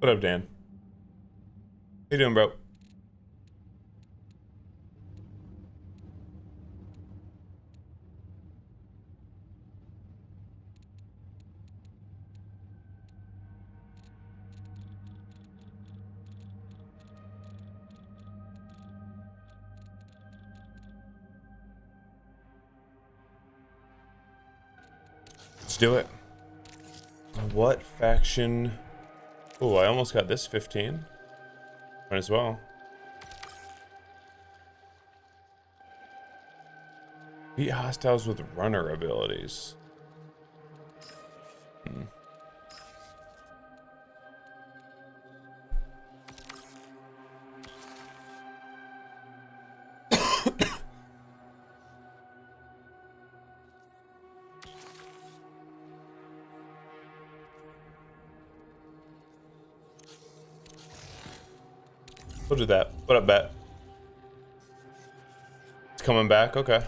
What up, Dan? How you doing, bro? Let's do it. What faction? Oh, I almost got this 15. Might as well. Beat hostiles with runner abilities. We'll do that. What up, Bet? It's coming back? Okay.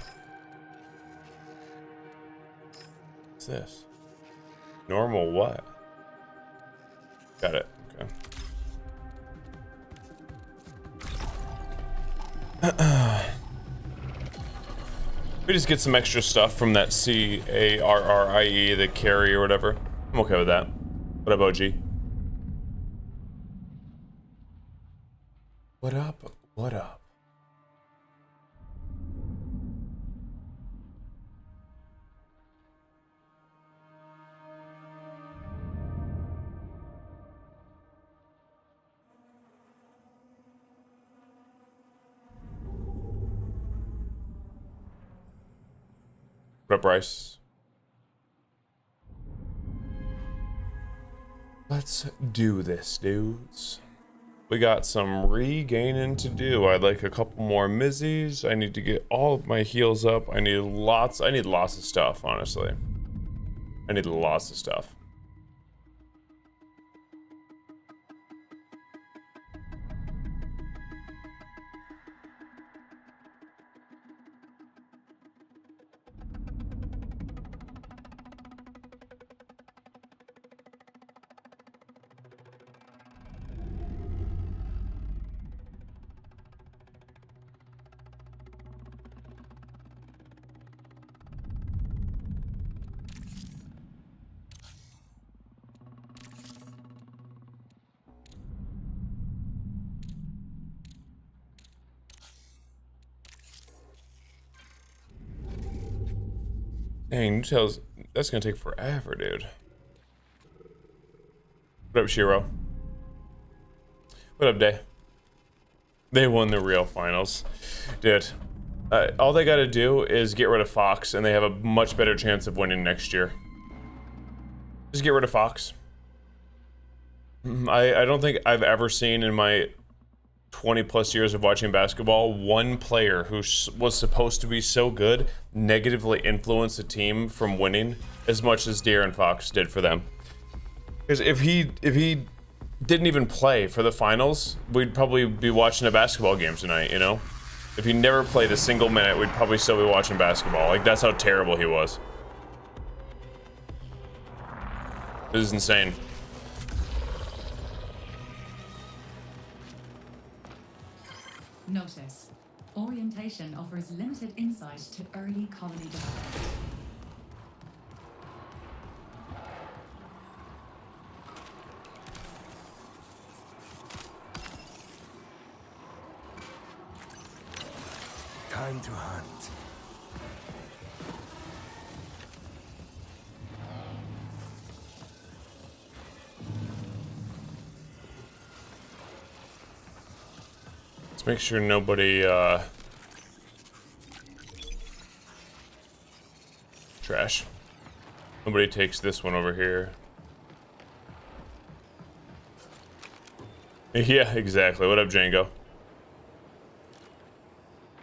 What's this? Normal what? Got it. Okay. We just get some extra stuff from that CARRIE, the carry or whatever. I'm okay with that. What up, OG? What up? What up? What up, Bryce? Let's do this, dudes. We got some regaining to do. I'd like a couple more Mizzies. I need to get all of my heals up. I need lots of stuff, honestly. I need lots of stuff. Dang, Nutell's, that's gonna take forever, dude. What up, Shiro? What up, Day? They won the real finals. Dude, all they gotta do is get rid of Fox, and they have a much better chance of winning next year. Just get rid of Fox. I don't think I've ever seen in my 20 plus years of watching basketball, one player who was supposed to be so good negatively influenced a team from winning as much as De'Aaron Fox did for them. Because if he didn't even play for the finals, we'd probably be watching a basketball game tonight, you know? If he never played a single minute, we'd probably still be watching basketball. Like, that's how terrible he was. This is insane. Notice. Orientation offers limited insight to early colony development. Time to hunt. Make sure nobody trash. Nobody takes this one over here. Yeah, exactly. What up, Django?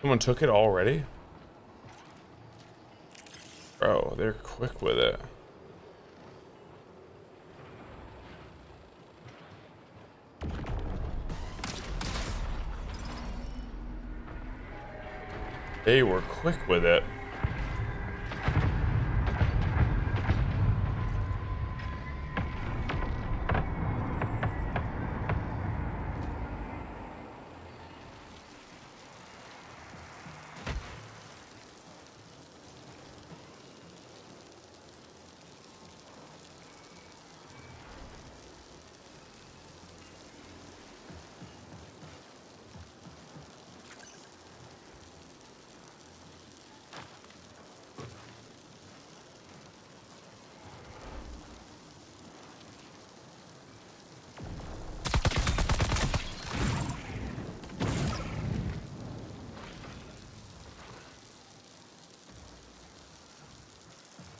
Someone took it already? Bro, they're quick with it. They were quick with it.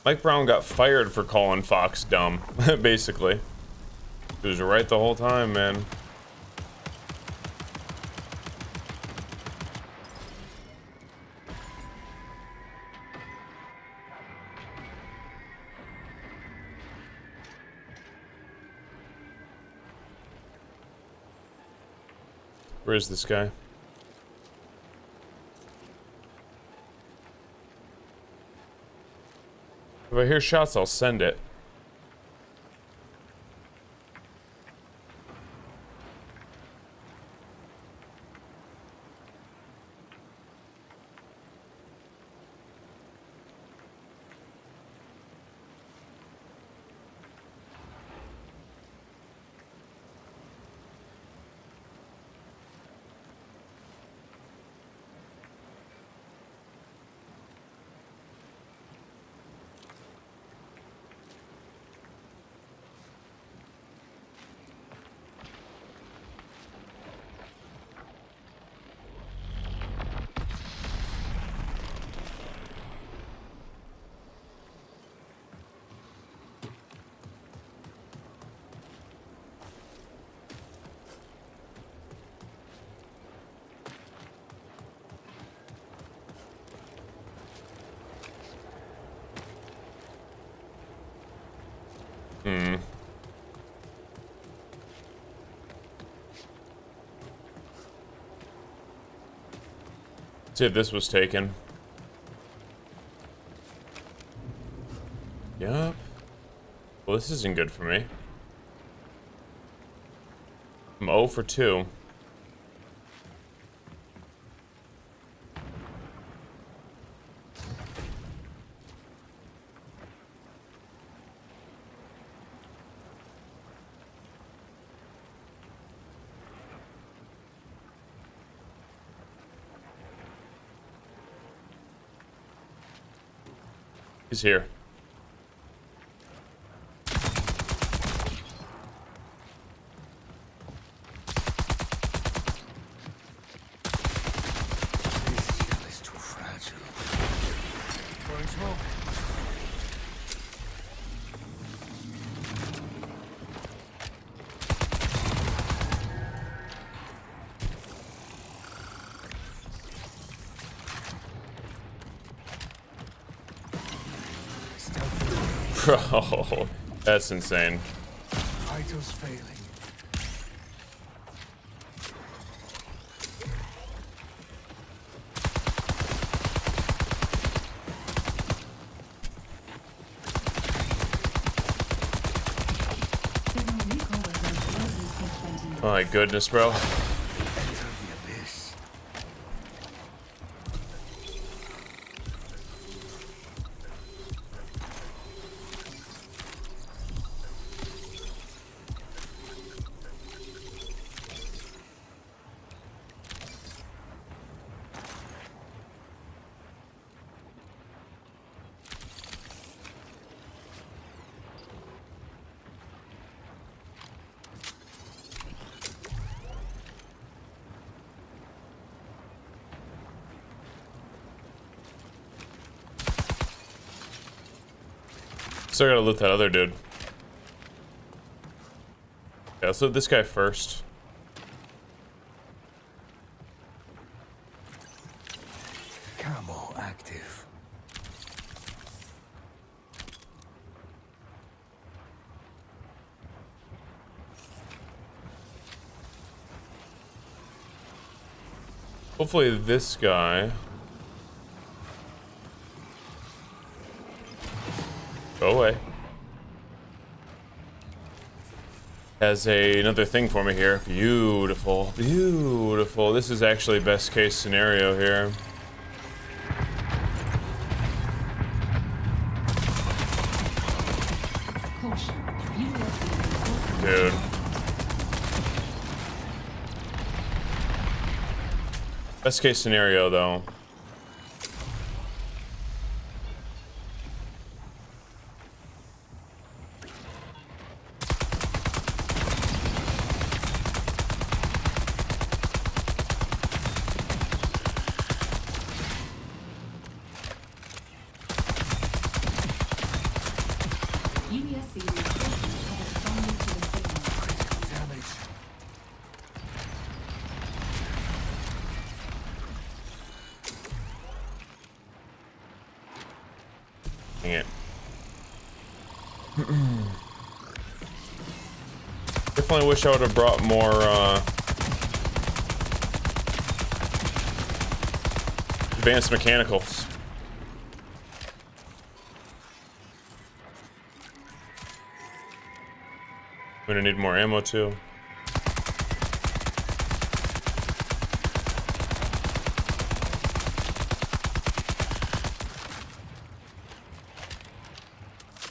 Mike Brown got fired for calling Fox dumb, basically. He was right the whole time, man. Where is this guy? If I hear shots, I'll send it. See if this was taken. Yup. Well, this isn't good for me. I'm 0 for 2. He's here. This is too fragile. Going smoke. Bro, that's insane. Vitals failing. Signal recall with Oh my goodness, bro. Enter the abyss. Still gotta loot that other dude. Yeah, let's loot this guy first. Camo active. Hopefully this guy. Go away. Has another thing for me here. Beautiful. Beautiful. This is actually best case scenario here. caution. You will see Dude. Best case scenario though. Dang it. Definitely wish I would have brought more advanced mechanicals. I'm gonna need more ammo too.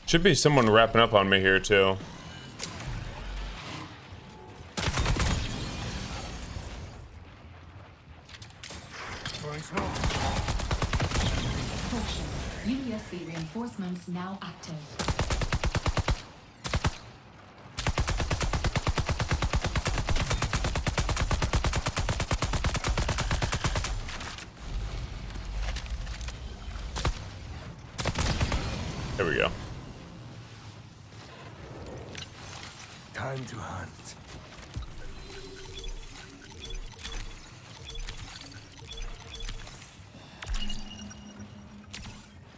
Should be someone wrapping up on me here too. Caution. UESC reinforcements now active. There we go. Time to hunt.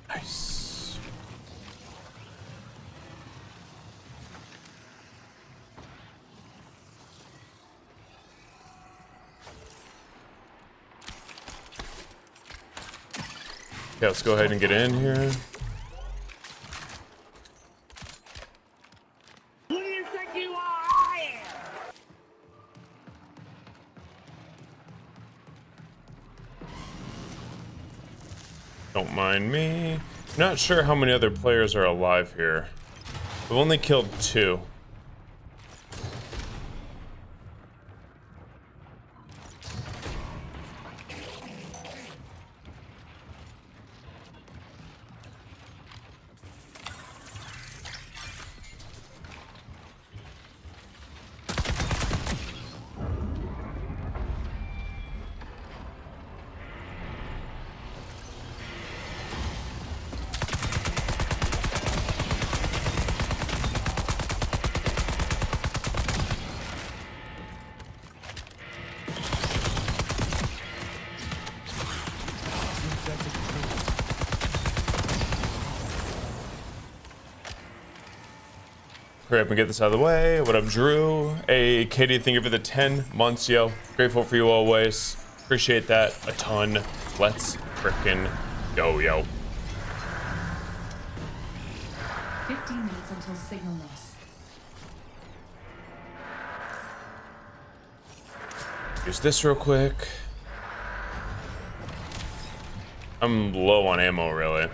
Nice. Yeah, let's go ahead and get in here. Don't mind me. Not sure how many other players are alive here. We've only killed 2. Hurry up and get this out of the way. What up, Drew? Hey, Katie, thank you for the 10 months, yo. Grateful for you always. Appreciate that a ton. Let's frickin' go, yo. 15 minutes until signal loss. Use this real quick. I'm low on ammo, really.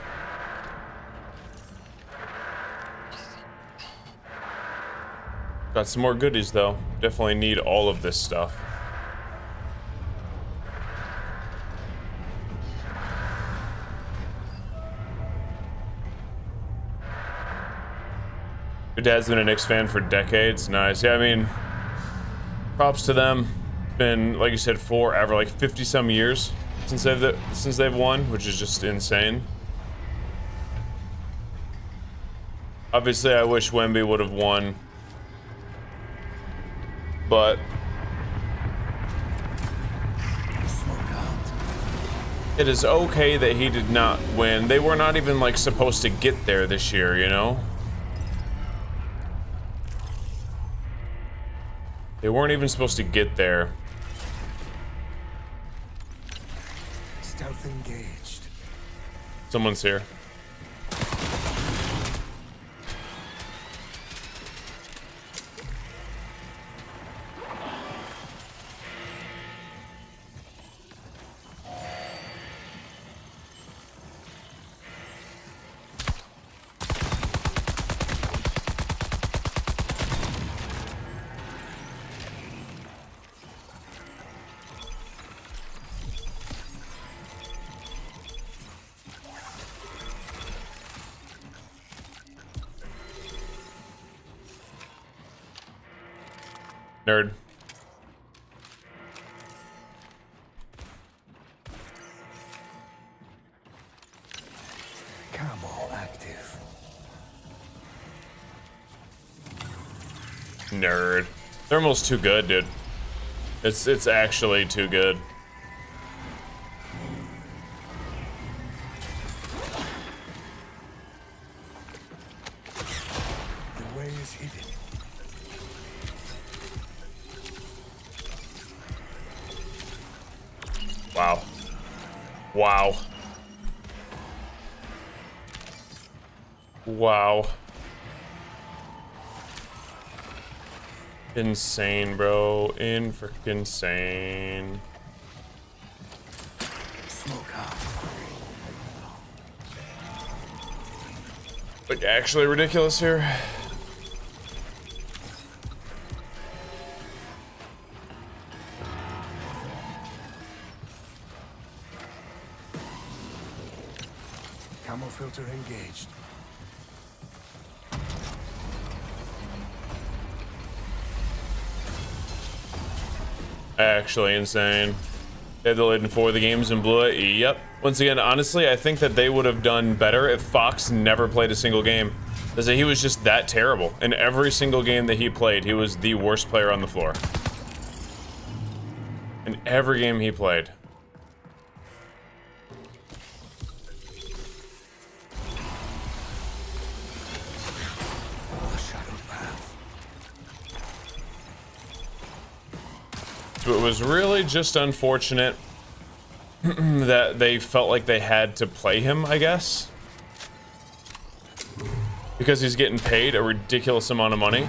Got some more goodies, though. Definitely need all of this stuff. Your dad's been a Knicks fan for decades. Nice. Yeah, I mean, props to them. Been, like you said, forever, like 50-some years since they've won, which is just insane. Obviously, I wish Wemby would have won. But it is okay that he did not win. They were not even like supposed to get there this year, you know? They weren't even supposed to get there. Stealth engaged. Someone's here. Nerd. Camo active. Nerd. Thermal's too good, dude. It's actually too good. prey is hidden. Wow. Wow. Wow. Insane, bro. Freaking insane. Smoke out. Like, actually ridiculous here. Camo filter engaged. Actually insane. They had the lead in 4 of the games and blew it. Yep. Once again, honestly, I think that they would have done better if Fox never played a single game. As he was just that terrible. In every single game that he played, he was the worst player on the floor. In every game he played. The shadow path. So it was really just unfortunate that they felt like they had to play him, I guess. Because he's getting paid a ridiculous amount of money.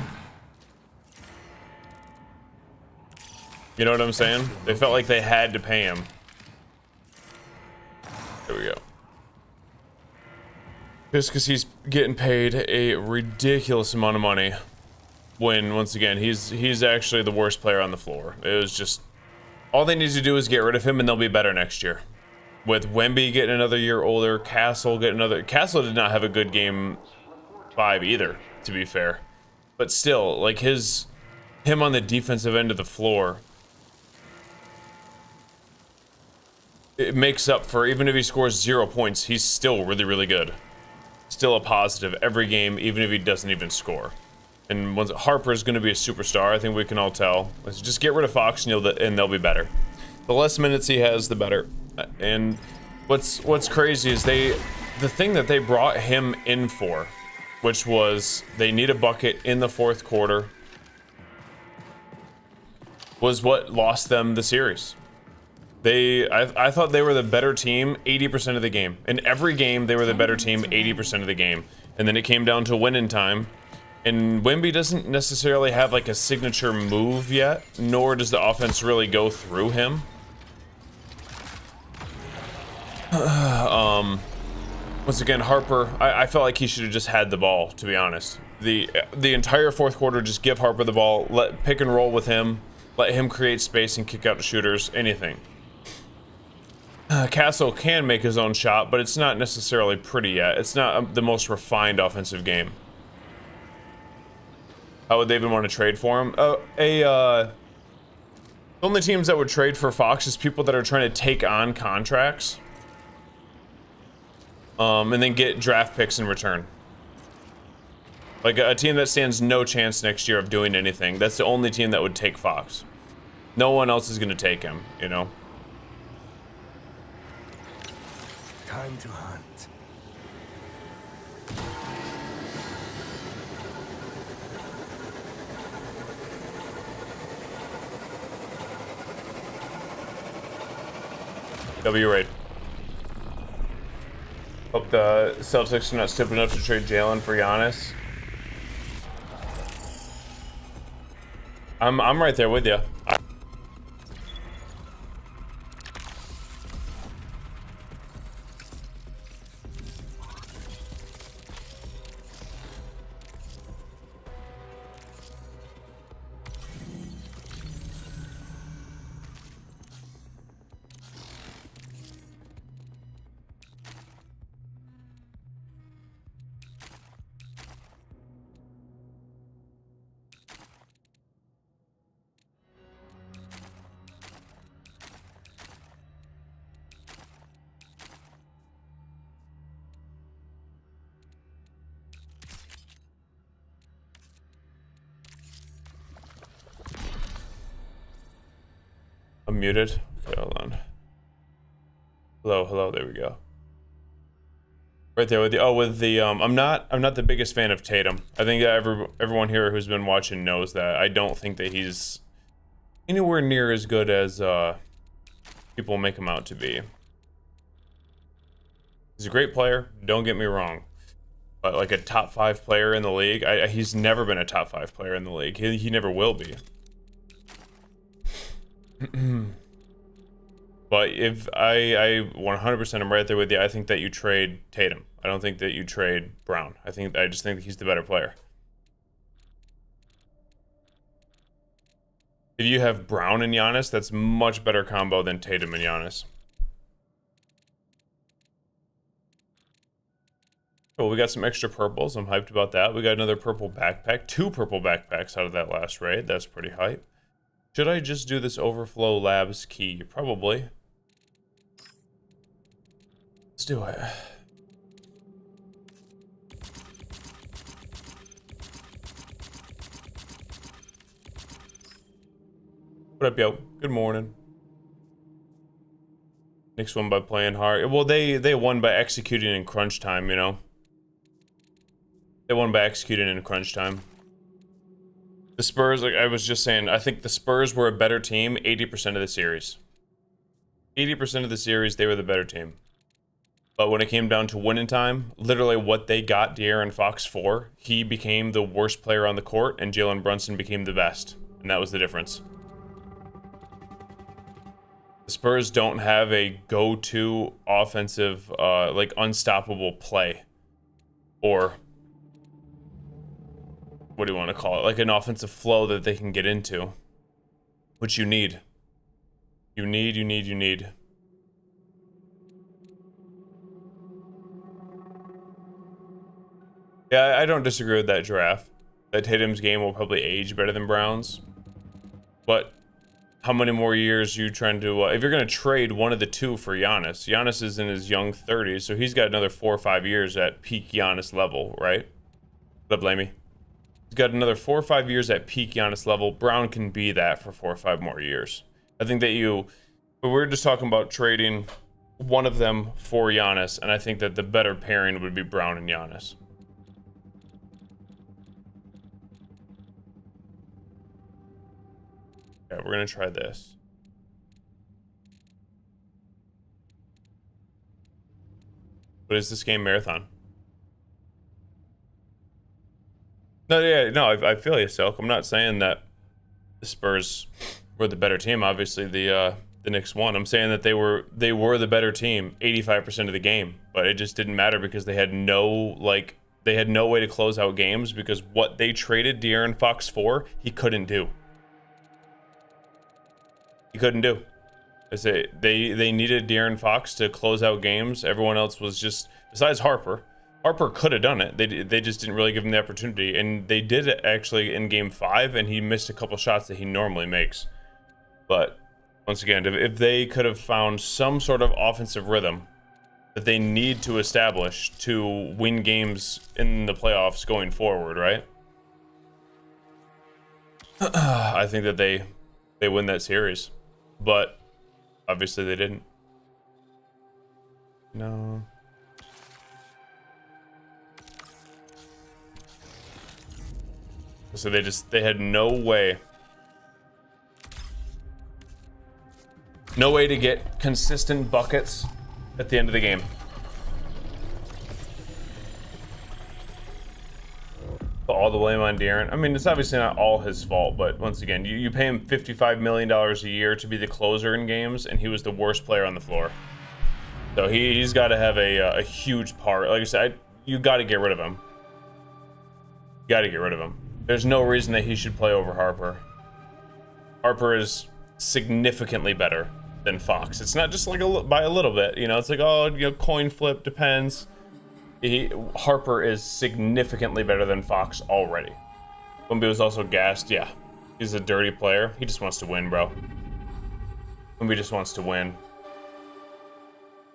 You know what I'm saying? They felt like they had to pay him. There we go. Just because he's getting paid a ridiculous amount of money. When, once again, he's actually the worst player on the floor. It was just... all they need to do is get rid of him and they'll be better next year. With Wemby getting another year older, Castle getting another... Castle did not have a good game 5 either, to be fair. But still, like him on the defensive end of the floor, it makes up for, even if he scores 0 points, he's still really, really good. Still a positive every game, even if he doesn't even score. And once Harper's going to be a superstar, I think we can all tell. Let's just get rid of Fox and they'll be better. The less minutes he has, the better. And what's crazy is the thing that they brought him in for, which was they need a bucket in the 4th quarter, was what lost them the series. I thought they were the better team 80% of the game. In every game, they were the better team 80% of the game. And then it came down to winning time. And Wemby doesn't necessarily have like a signature move yet, nor does the offense really go through him. Once again, Harper, I felt like he should have just had the ball, to be honest. The entire 4th quarter, just give Harper the ball, let pick and roll with him, let him create space and kick out to shooters, anything. Castle can make his own shot, but it's not necessarily pretty yet. It's not the most refined offensive game. How would they even want to trade for him? The only teams that would trade for Fox is people that are trying to take on contracts. And then get draft picks in return. Like a team that stands no chance next year of doing anything. That's the only team that would take Fox. No one else is going to take him, you know? Time to hunt. W raid. Hope the Celtics are not stupid enough to trade Jalen for Giannis. I'm right there with you. I'm muted. Okay, hold on. Hello, there we go. Right there with the I'm not the biggest fan of Tatum. I think that everyone here who's been watching knows that. I don't think that he's anywhere near as good as people make him out to be. He's a great player, don't get me wrong. But like a top 5 player in the league, he's never been a top 5 player in the league. He never will be. But if I 100% am right there with you, I think that you trade Tatum. I don't think that you trade Brown. I just think that he's the better player. If you have Brown and Giannis, that's much better combo than Tatum and Giannis. Cool, we got some extra purples. I'm hyped about that. We got another purple backpack. 2 purple backpacks out of that last raid. That's pretty hype. Should I just do this Overflow Labs key? Probably. Let's do it. What up, yo? Good morning. Knicks won by playing hard. Well, they won by executing in crunch time, you know? They won by executing in crunch time. The Spurs, like I was just saying, I think the Spurs were a better team 80% of the series. 80% of the series, they were the better team. But when it came down to winning time, literally what they got De'Aaron Fox for, he became the worst player on the court, and Jalen Brunson became the best. And that was the difference. The Spurs don't have a go-to offensive, like unstoppable play. Or what do you want to call it? Like an offensive flow that they can get into. Which you need. You need. Yeah, I don't disagree with that draft. That Tatum's game will probably age better than Brown's. But how many more years are you trying to... if you're going to trade one of the two for Giannis, Giannis is in his young 30s, so he's got another 4 or 5 years at peak Giannis level, right? Don't blame me. He's got another 4 or 5 years at peak Giannis level. Brown can be that for 4 or 5 more years. I think that but we're just talking about trading one of them for Giannis, and I think that the better pairing would be Brown and Giannis. Yeah, we're gonna try this. But is this game marathon? No, yeah, no, I feel you, Silk. I'm not saying that the Spurs were the better team. Obviously, the Knicks won. I'm saying that they were the better team 85% of the game, but it just didn't matter because they had no way to close out games because what they traded De'Aaron Fox for, he couldn't do. He couldn't do. I say they needed De'Aaron Fox to close out games. Everyone else was just, besides Harper. Harper could have done it. They just didn't really give him the opportunity, and they did it actually in Game 5, and he missed a couple shots that he normally makes. But once again, if they could have found some sort of offensive rhythm that they need to establish to win games in the playoffs going forward, right? I think that they win that series. But obviously they didn't. No. So they had no way to get consistent buckets at the end of the game. All the blame on De'Aaron. I mean, it's obviously not all his fault, but once again, you pay him $55 million a year to be the closer in games, and he was the worst player on the floor. So he's got to have a huge part. Like I said, you got to get rid of him. You got to get rid of him. There's no reason that he should play over Harper. Harper is significantly better than Fox. It's not just like by a little bit, you know. It's like, oh, you know, coin flip, depends. Harper is significantly better than Fox already. Wemby was also gassed. Yeah, he's a dirty player. He just wants to win, bro. Wemby just wants to win.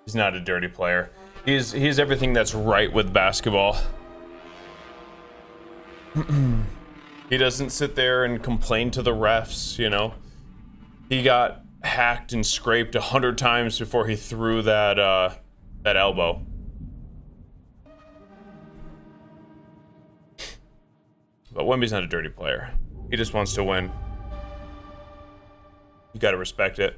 He's not a dirty player. He's everything that's right with basketball. He doesn't sit there and complain to the refs, you know. He got hacked and scraped 100 times before he threw that elbow. but Wemby's not a dirty player. He just wants to win. You gotta respect it.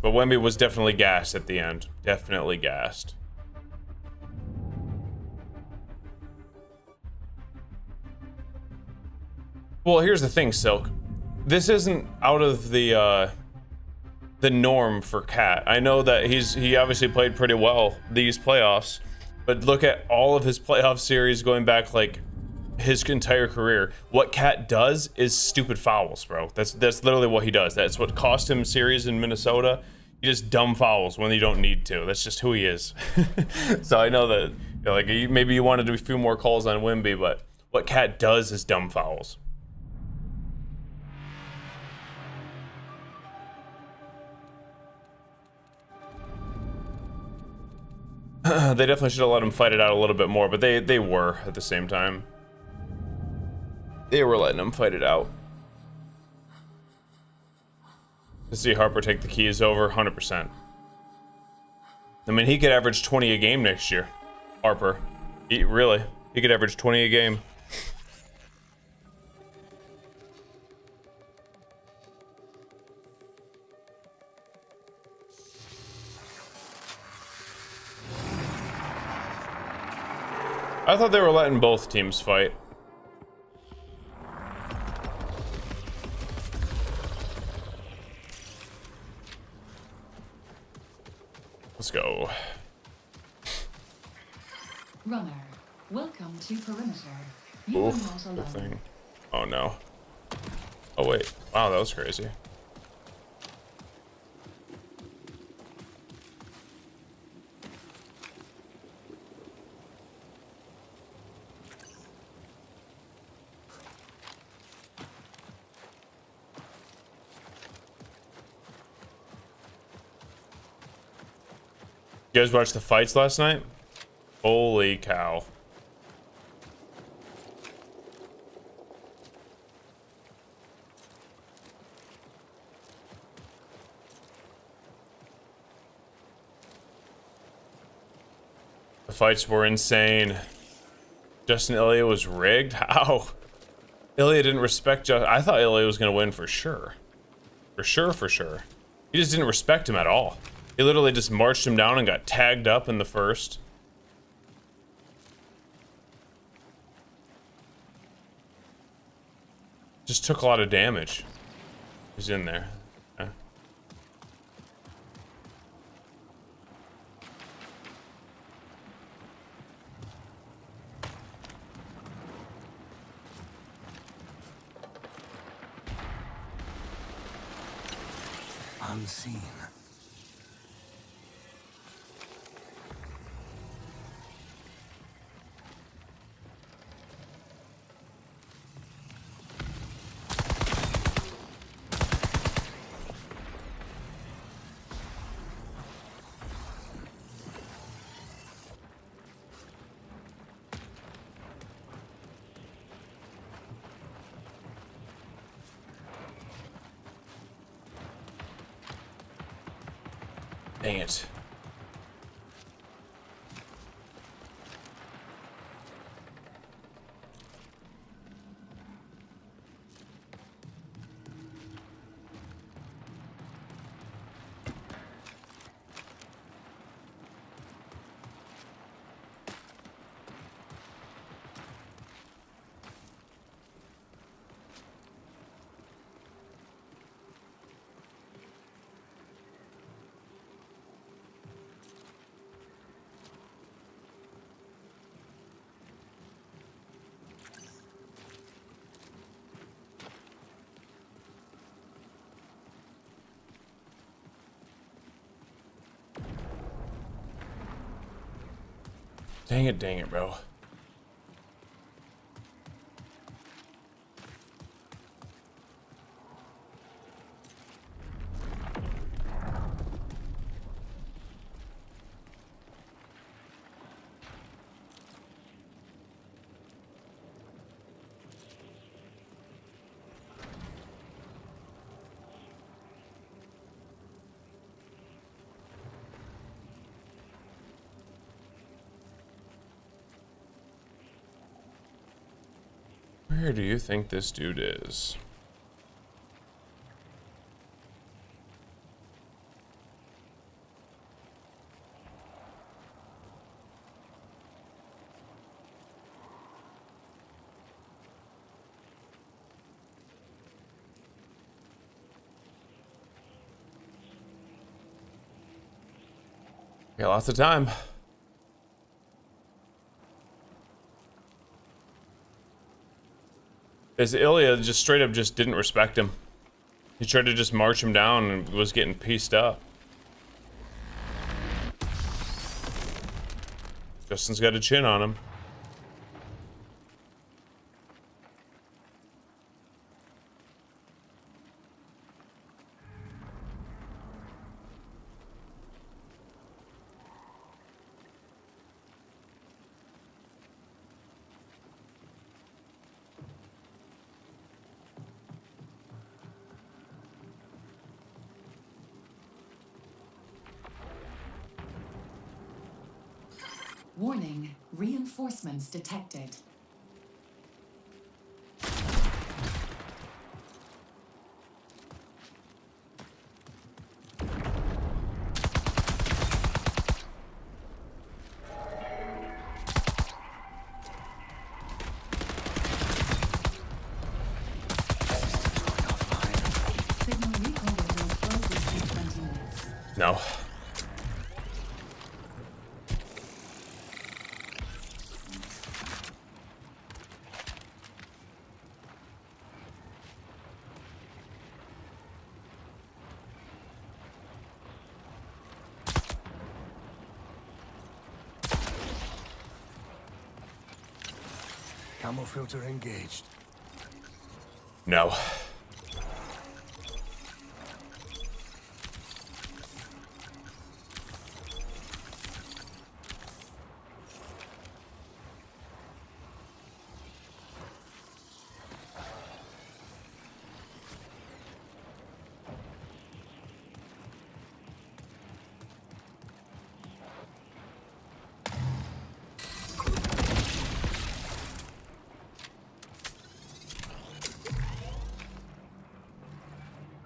But Wemby was definitely gassed at the end. Definitely gassed. Well, here's the thing, Silk. This isn't out of the norm for Cat. I know that he obviously played pretty well these playoffs, but look at all of his playoff series going back like his entire career. What Cat does is stupid fouls, bro. That's literally what he does. That's what cost him series in Minnesota. He just dumb fouls when you don't need to. That's just who he is. So I know that, you know, like, maybe you wanted to do a few more calls on Wemby, but what Cat does is dumb fouls. They definitely should have let him fight it out a little bit more, but they were at the same time. They were letting him fight it out. To see Harper take the keys over, 100%. I mean, he could average 20 a game next year. Harper. He could average 20 a game. I thought they were letting both teams fight. Let's go. Runner, welcome to Perimeter. You are Oof, not good alone. thing. Oh no. Oh wait. Wow, that was crazy. You guys watched the fights last night? Holy cow. The fights were insane. Justin Ilya was rigged? How? Ilya didn't respect Justin. I thought Ilya was going to win for sure. For sure. He just didn't respect him at all. He literally just marched him down and got tagged up in the first. Just took a lot of damage. He's in there. Yeah. Unseen. Dang it. Dang it, bro. Where do you think this dude is? Got lots of time. This Ilya just straight up just didn't respect him. He tried to just march him down and was getting pieced up. Justin's got a chin on him. Warning, reinforcements detected. Signal recall window closes in 20 minutes. No. Camo filter engaged. No.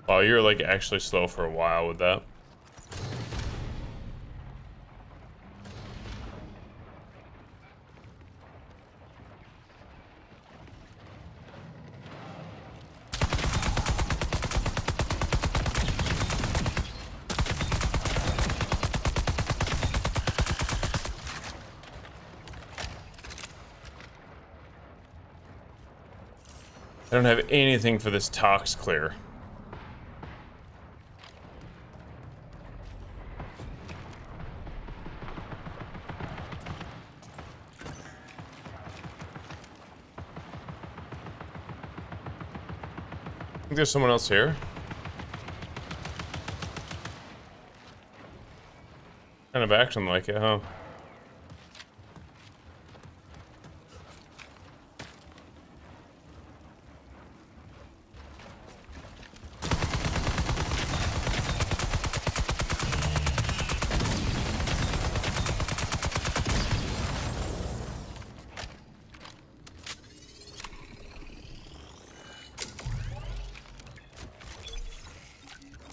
Wow, you're like actually slow for a while with that. I don't have anything for this tox clear. I think there's someone else here. Kind of acting like it, huh?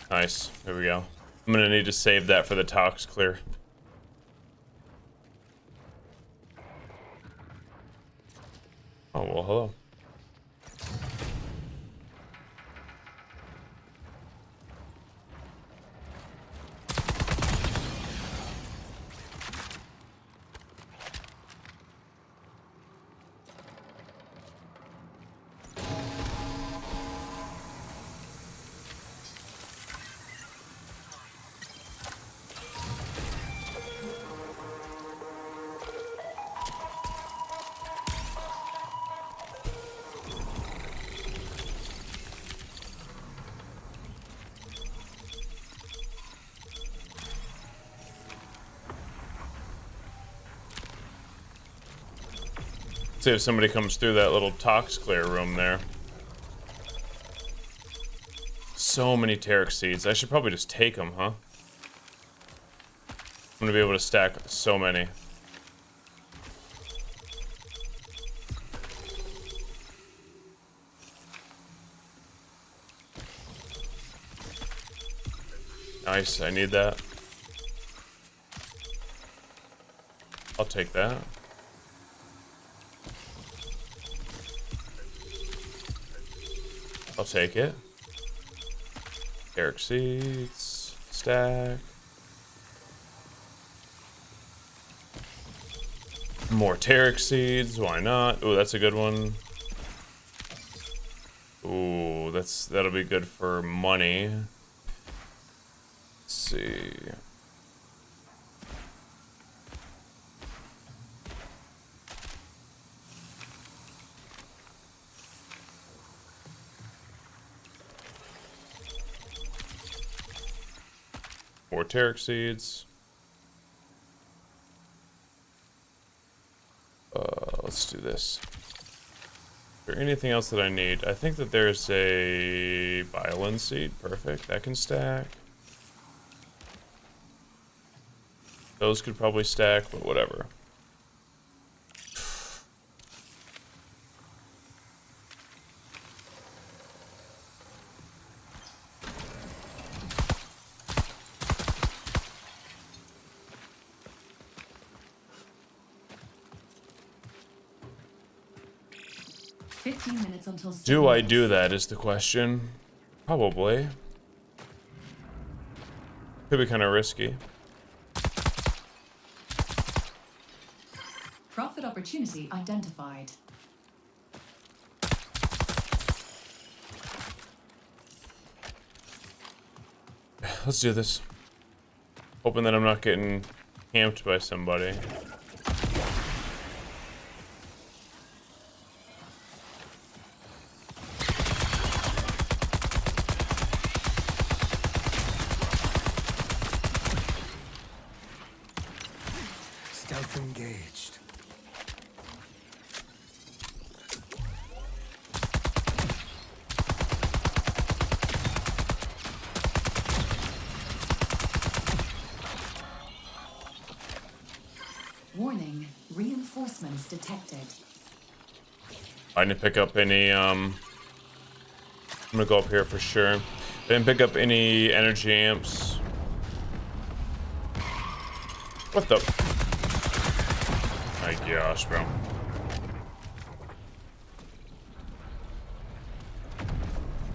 Nice. There we go. I'm gonna need to save that for the tox clear. Oh, well, hello. See if somebody comes through that little tox clear room there. So many Terek seeds. I should probably just take them, huh? I'm gonna be able to stack so many. Nice, I need that. I'll take that. I'll take it. Eric seats, stack. More Tarek seeds, why not? Ooh, that's a good one. Ooh, that'll be good for money. Let's see. More Tarek seeds. Let's do this. Is there anything else that I need? I think that there's a violin seed. Perfect. That can stack. Those could probably stack, but whatever. Do I do that is the question. Probably. Could be kind of risky. Profit opportunity identified. Let's do this. Hoping that I'm not getting camped by somebody. Stealth engaged. Warning, reinforcements detected. I didn't pick up any, I'm gonna go up here for sure. I didn't pick up any energy amps. What the? My gosh, bro.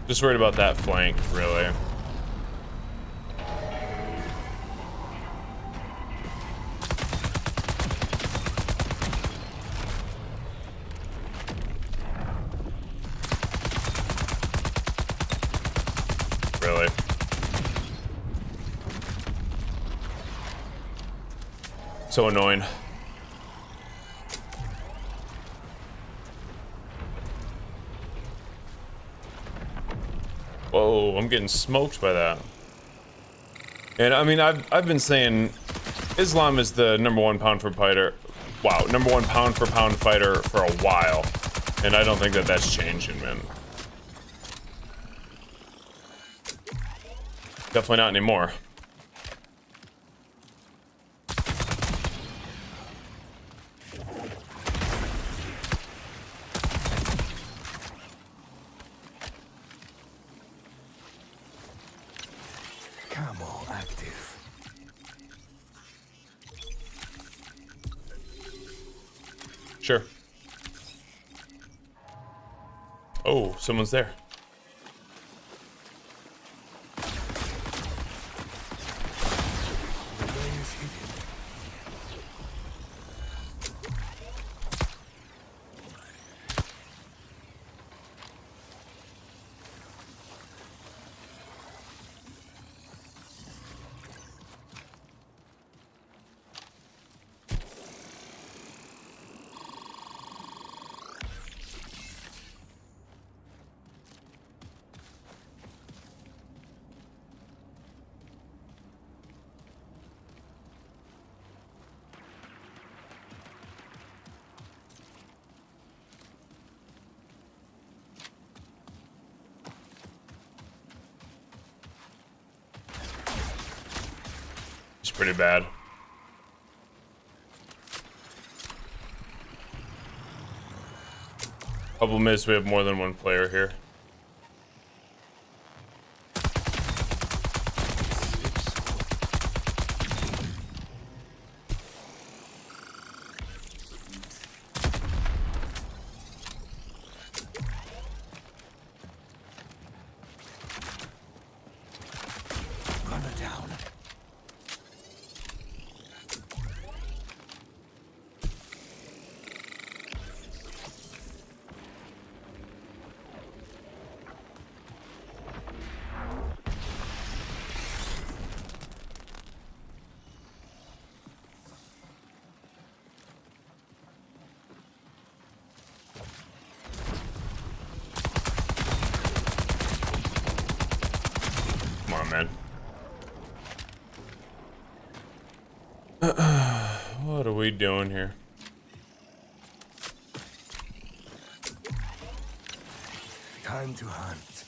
Just worried about that flank, really. Really. So annoying. Whoa, I'm getting smoked by that. And I mean, I've been saying Islam is the #1 pound for fighter. Wow, #1 pound for pound fighter for a while. And I don't think that that's changing, man. Definitely not anymore. Camo active. Sure. Oh, someone's there. It's pretty bad. Problem is we have more than one player here. man. What are we doing here? Time to hunt.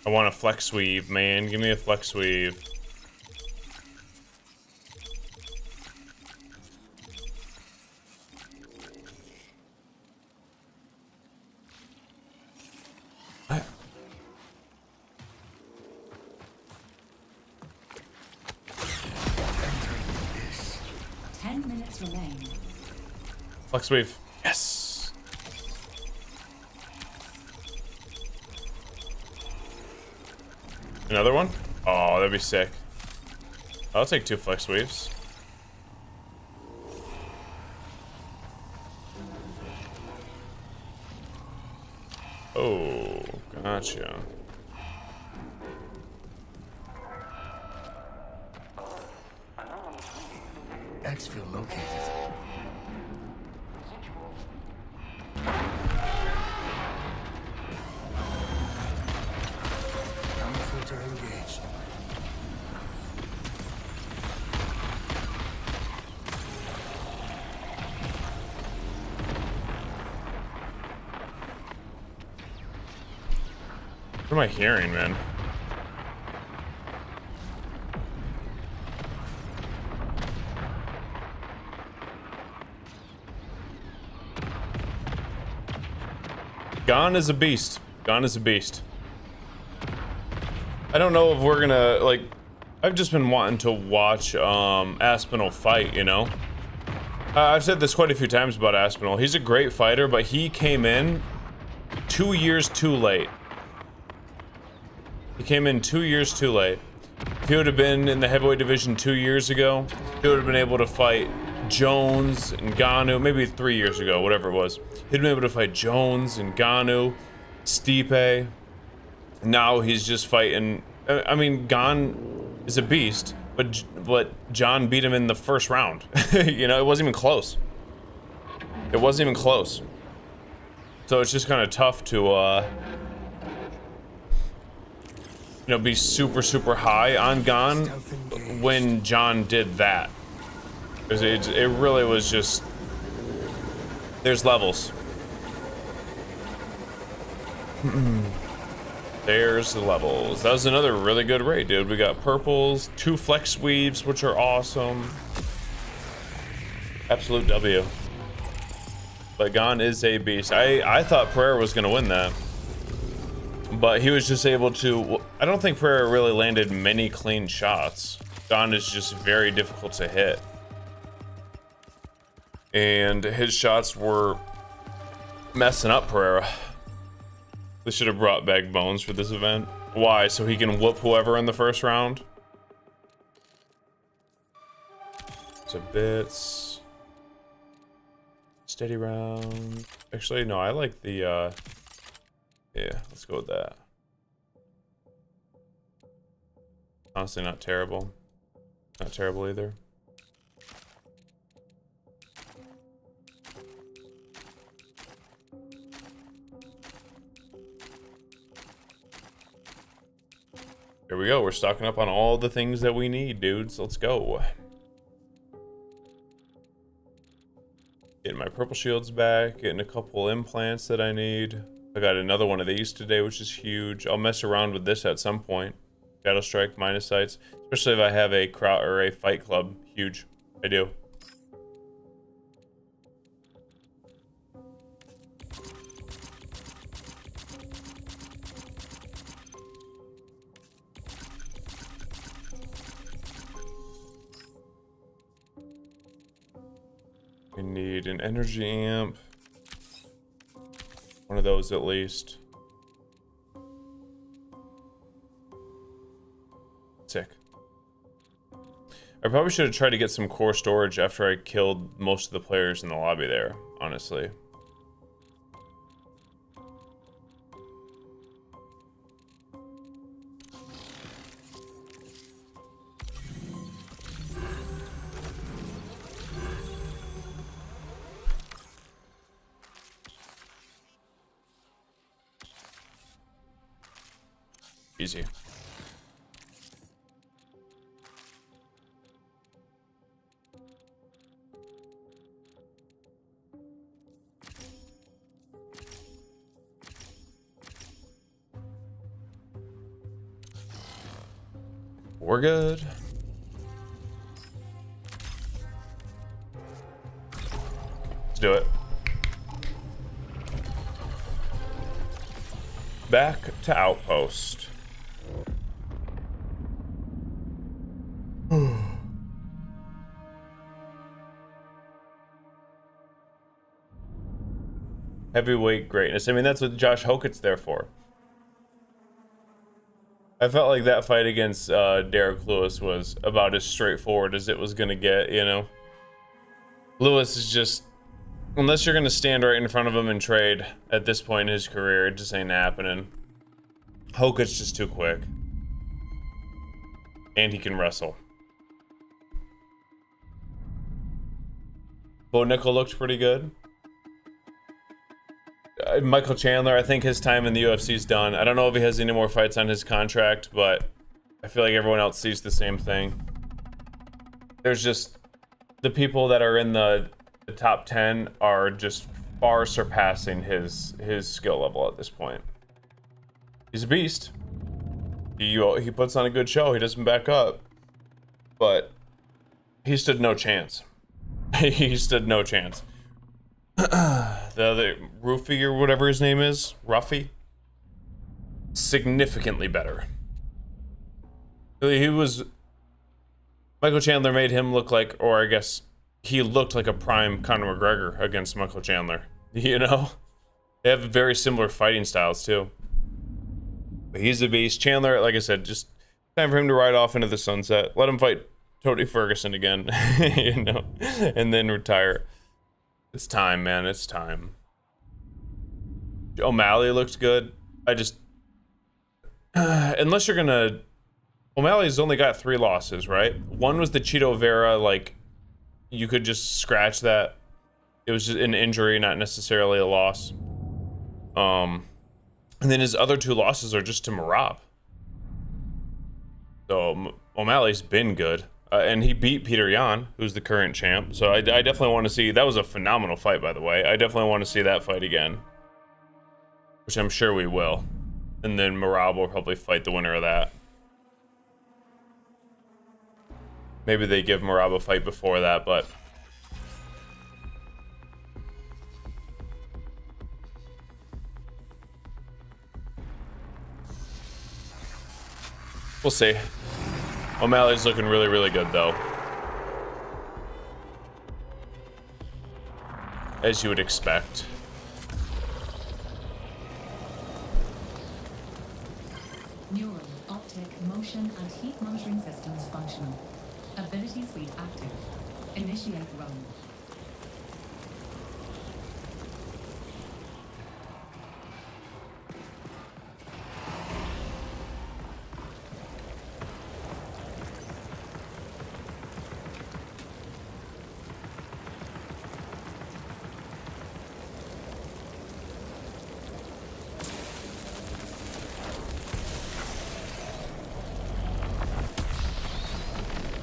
I want a flex weave, man. Give me a flex weave. What? 10 minutes remain. Flex weave. Yes. Another one? Oh, that'd be sick. I'll take 2 flex weaves. Oh, gotcha. Exfil located. Gamma filter engaged. What am I hearing, man? Gone is a beast. Gone is a beast. I don't know if we're gonna, like, I've just been wanting to watch Aspinall fight, you know? I've said this quite a few times about Aspinall. He's a great fighter, but he came in 2 years too late. He came in 2 years too late. If he would have been in the heavyweight division 2 years ago, he would have been able to fight Jones and Ngannou, maybe 3 years ago, whatever it was. He'd been able to fight Jones and Ngannou, Stipe. Now he's just fighting. I mean, Gon is a beast, but John beat him in the first round. You know, it wasn't even close. It wasn't even close. So it's just kind of tough to, you know, be super high on Gon when John did that. Because it really was just, there's levels. There's the levels. That was another really good raid, dude. We got purples, 2 flex weaves, which are awesome. Absolute W. But Gon is a beast. I thought Pereira was gonna win that, but he was just able to. I don't think Pereira really landed many clean shots. Gon is just very difficult to hit, and his shots were messing up Pereira. They should have brought back Bones for this event. Why? So he can whoop whoever in the first round? So bits. Steady round. Actually, no, I like the, yeah, let's go with that. Honestly, not terrible. Not terrible either. Here we go. We're stocking up on all the things that we need, dudes. Let's go. Getting my purple shields back. Getting a couple implants that I need. I got another one of these today, which is huge. I'll mess around with this at some point. Shadow Strike, minus sights. Especially if I have a crowd or a fight club. Huge. I do. We need an energy amp. One of those at least. Sick. I probably should have tried to get some core storage after I killed most of the players in the lobby there, honestly. Easy. We're good. Let's do it. Back to Outpost. Heavyweight greatness. I mean, that's what Josh Hokett's there for. I felt like that fight against Derek Lewis was about as straightforward as it was going to get, you know? Lewis is just, unless you're going to stand right in front of him and trade at this point in his career, it just ain't happening. Hokett's just too quick. And he can wrestle. Bo Nickel looked pretty good. Michael Chandler, I think his time in the UFC is done. I don't know if he has any more fights on his contract, but I feel like everyone else sees the same thing. There's just the people that are in the top 10 are just far surpassing his skill level at this point. He's a beast. He puts on a good show. He doesn't back up, but he stood no chance. He stood no chance. The other Roofy or whatever his name is, Ruffy, significantly better. He was, Michael Chandler made him look like, or I guess he looked like a prime Conor McGregor against Michael Chandler. You know, they have very similar fighting styles too. But he's a beast. Chandler, like I said, just time for him to ride off into the sunset. Let him fight Tony Ferguson again, you know, and then retire. It's time, man. It's time. O'Malley looked good. I just... unless you're gonna... O'Malley's only got 3 losses, right? One was the Cheeto Vera, like, you could just scratch that. It was just an injury, not necessarily a loss. And then his other 2 losses are just to Merab. So O'Malley's been good. And he beat Peter Yan, who's the current champ. So I definitely want to see... That was a phenomenal fight, by the way. I definitely want to see that fight again. Which I'm sure we will. And then Merab will probably fight the winner of that. Maybe they give Merab a fight before that, but... we'll see. O'Malley's looking really, really good, though. As you would expect. Neural, optic, motion, and heat monitoring systems functional. Ability suite active. Initiate run.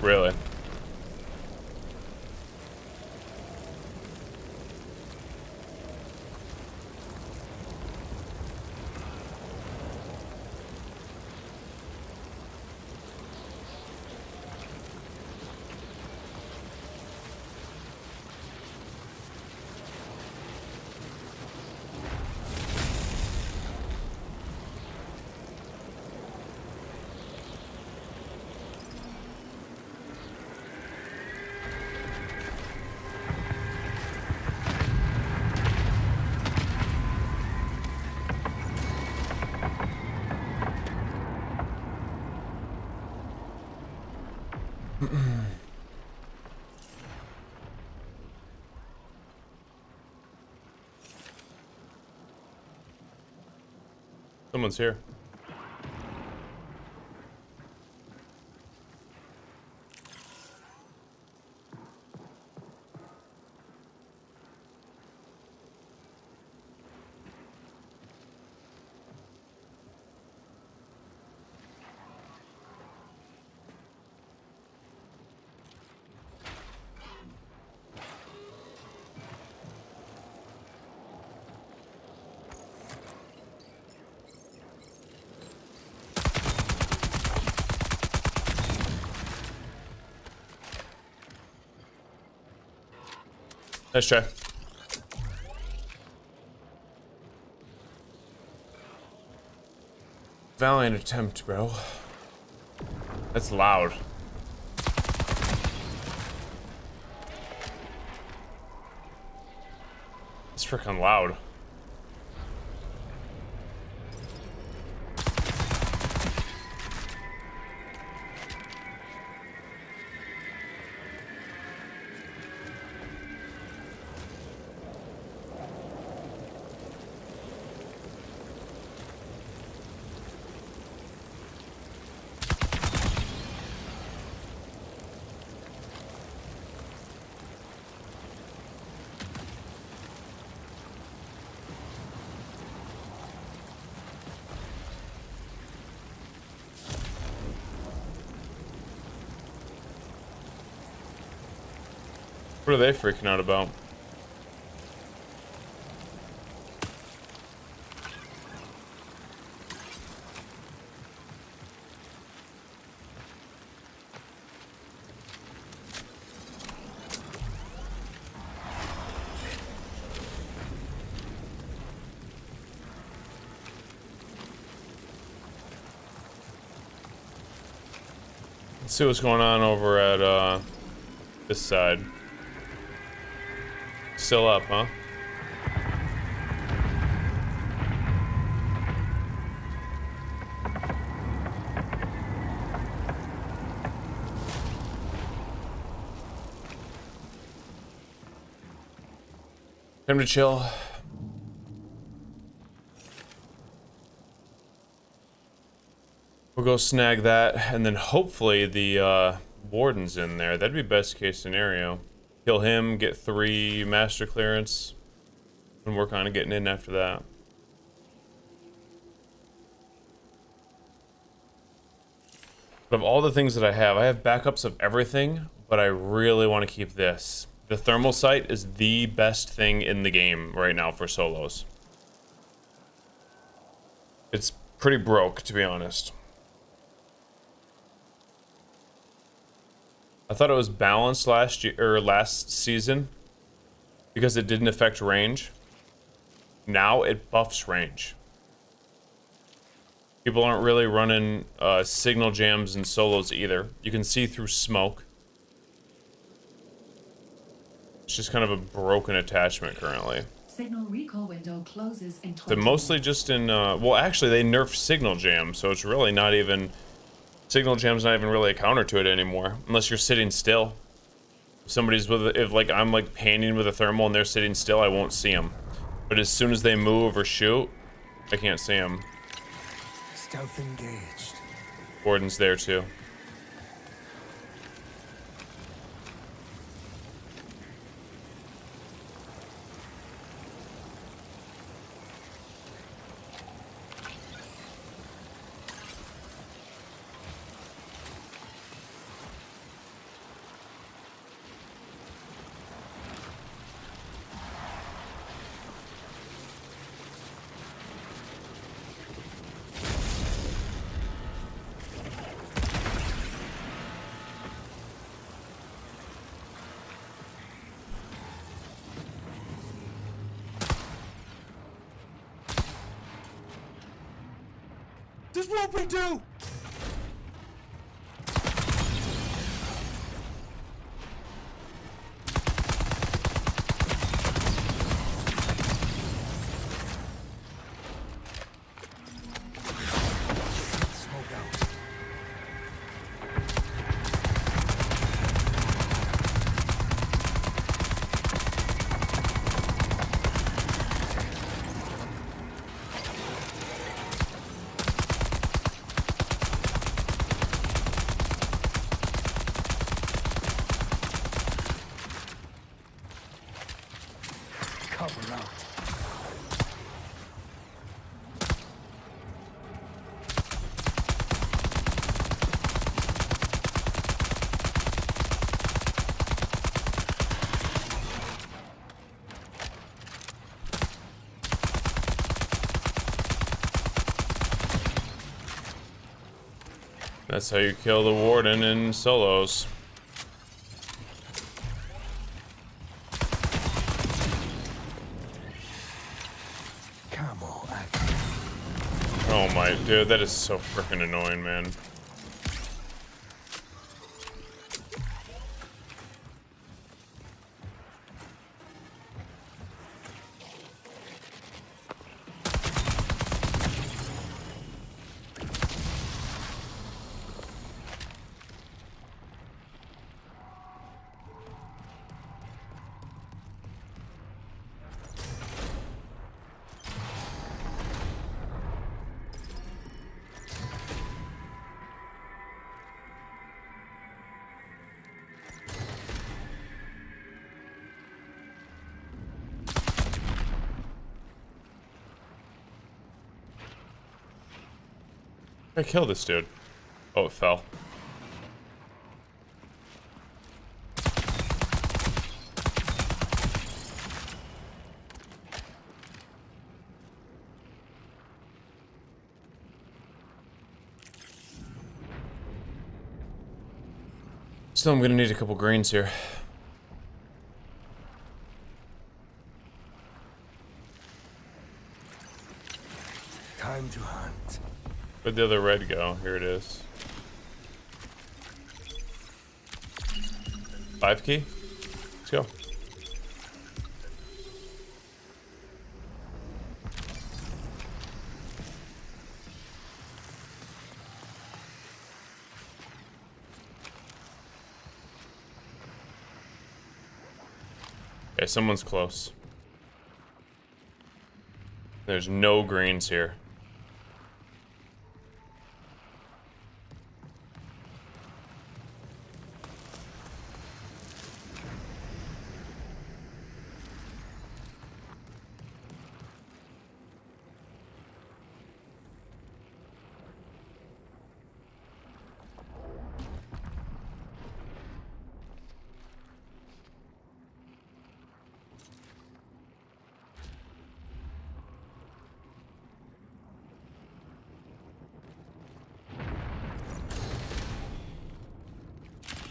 Really? Someone's here. Nice try. Valiant attempt, bro. That's loud. It's freaking loud. What are they freaking out about? Let's see what's going on over at this side. Still up, huh? Time to chill. We'll go snag that, and then hopefully the warden's in there. That'd be best case scenario. Kill him, get 3 master clearance, and work on getting in after that. But of all the things that I have backups of everything, but I really want to keep this. The thermal sight is the best thing in the game right now for solos. It's pretty broke, to be honest. I thought it was balanced last year or last season because it didn't affect range. Now it buffs range. People aren't really running signal jams and solos either. You can see through smoke. It's just kind of a broken attachment currently. Signal recall window closes in 20 They're mostly just in well, actually they nerfed signal jam, so it's really not even signal jam's not even really a counter to it anymore, unless you're sitting still. If somebody's if like I'm like panning with a thermal and they're sitting still, I won't see them. But as soon as they move or shoot, I can't see them. Stealth engaged. Warden's there too. This won't be do! Cover out. That's how you kill the warden in solos. Oh my, dude, that is so freaking annoying, man. I killed this dude. Oh, it fell. Still, I'm gonna need a couple greens here. Time to hunt. Where'd the other red go? Here it is. 5 key? Let's go. Okay, someone's close. There's no greens here.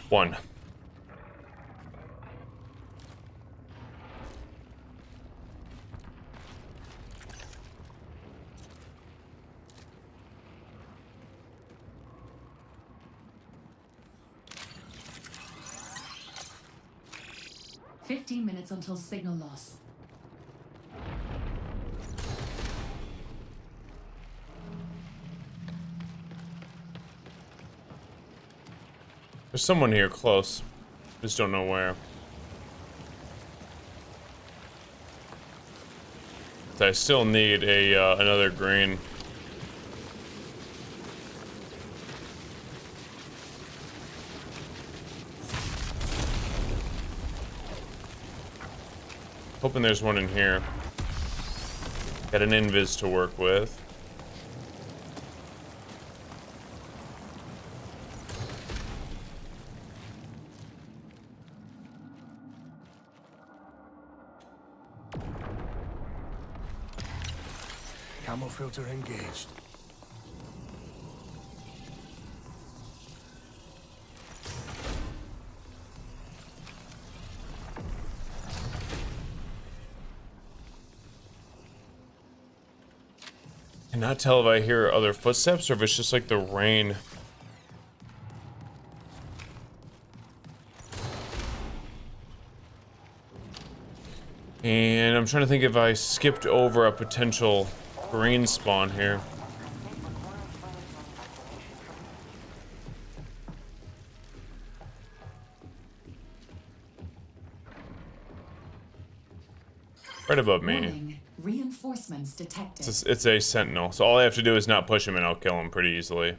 One. "15 minutes until signal loss." There's someone here close. Just don't know where. I still need a another green. Hoping there's one in here. Got an invis to work with. Camo filter engaged. Cannot tell if I hear other footsteps or if it's just like the rain. And I'm trying to think if I skipped over a potential green spawn here. Right above me. Warning. Reinforcements detected. It's a sentinel, so all I have to do is not push him and I'll kill him pretty easily.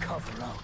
Cover out.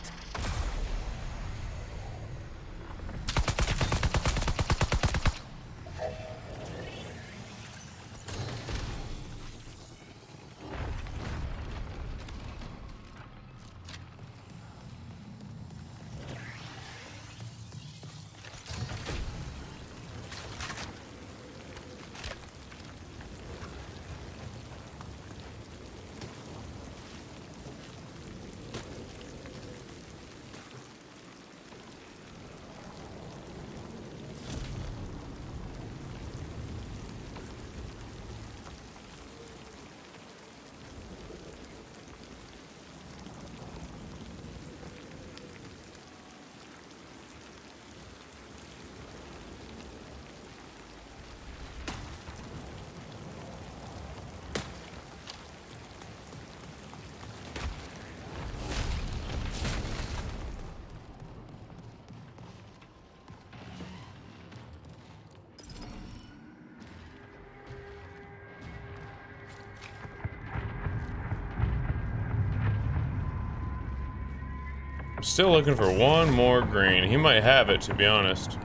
Still looking for one more green. He might have it, to be honest.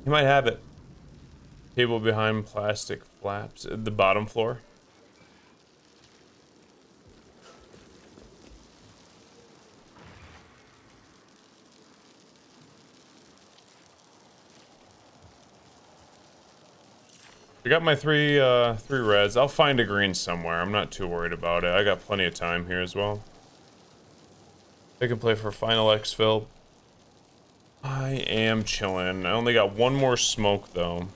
He might have it. Table behind plastic flaps at the bottom floor. I got my three reds. I'll find a green somewhere. I'm not too worried about it. I got plenty of time here as well. I can play for final exfil. I am chilling. I only got one more smoke though.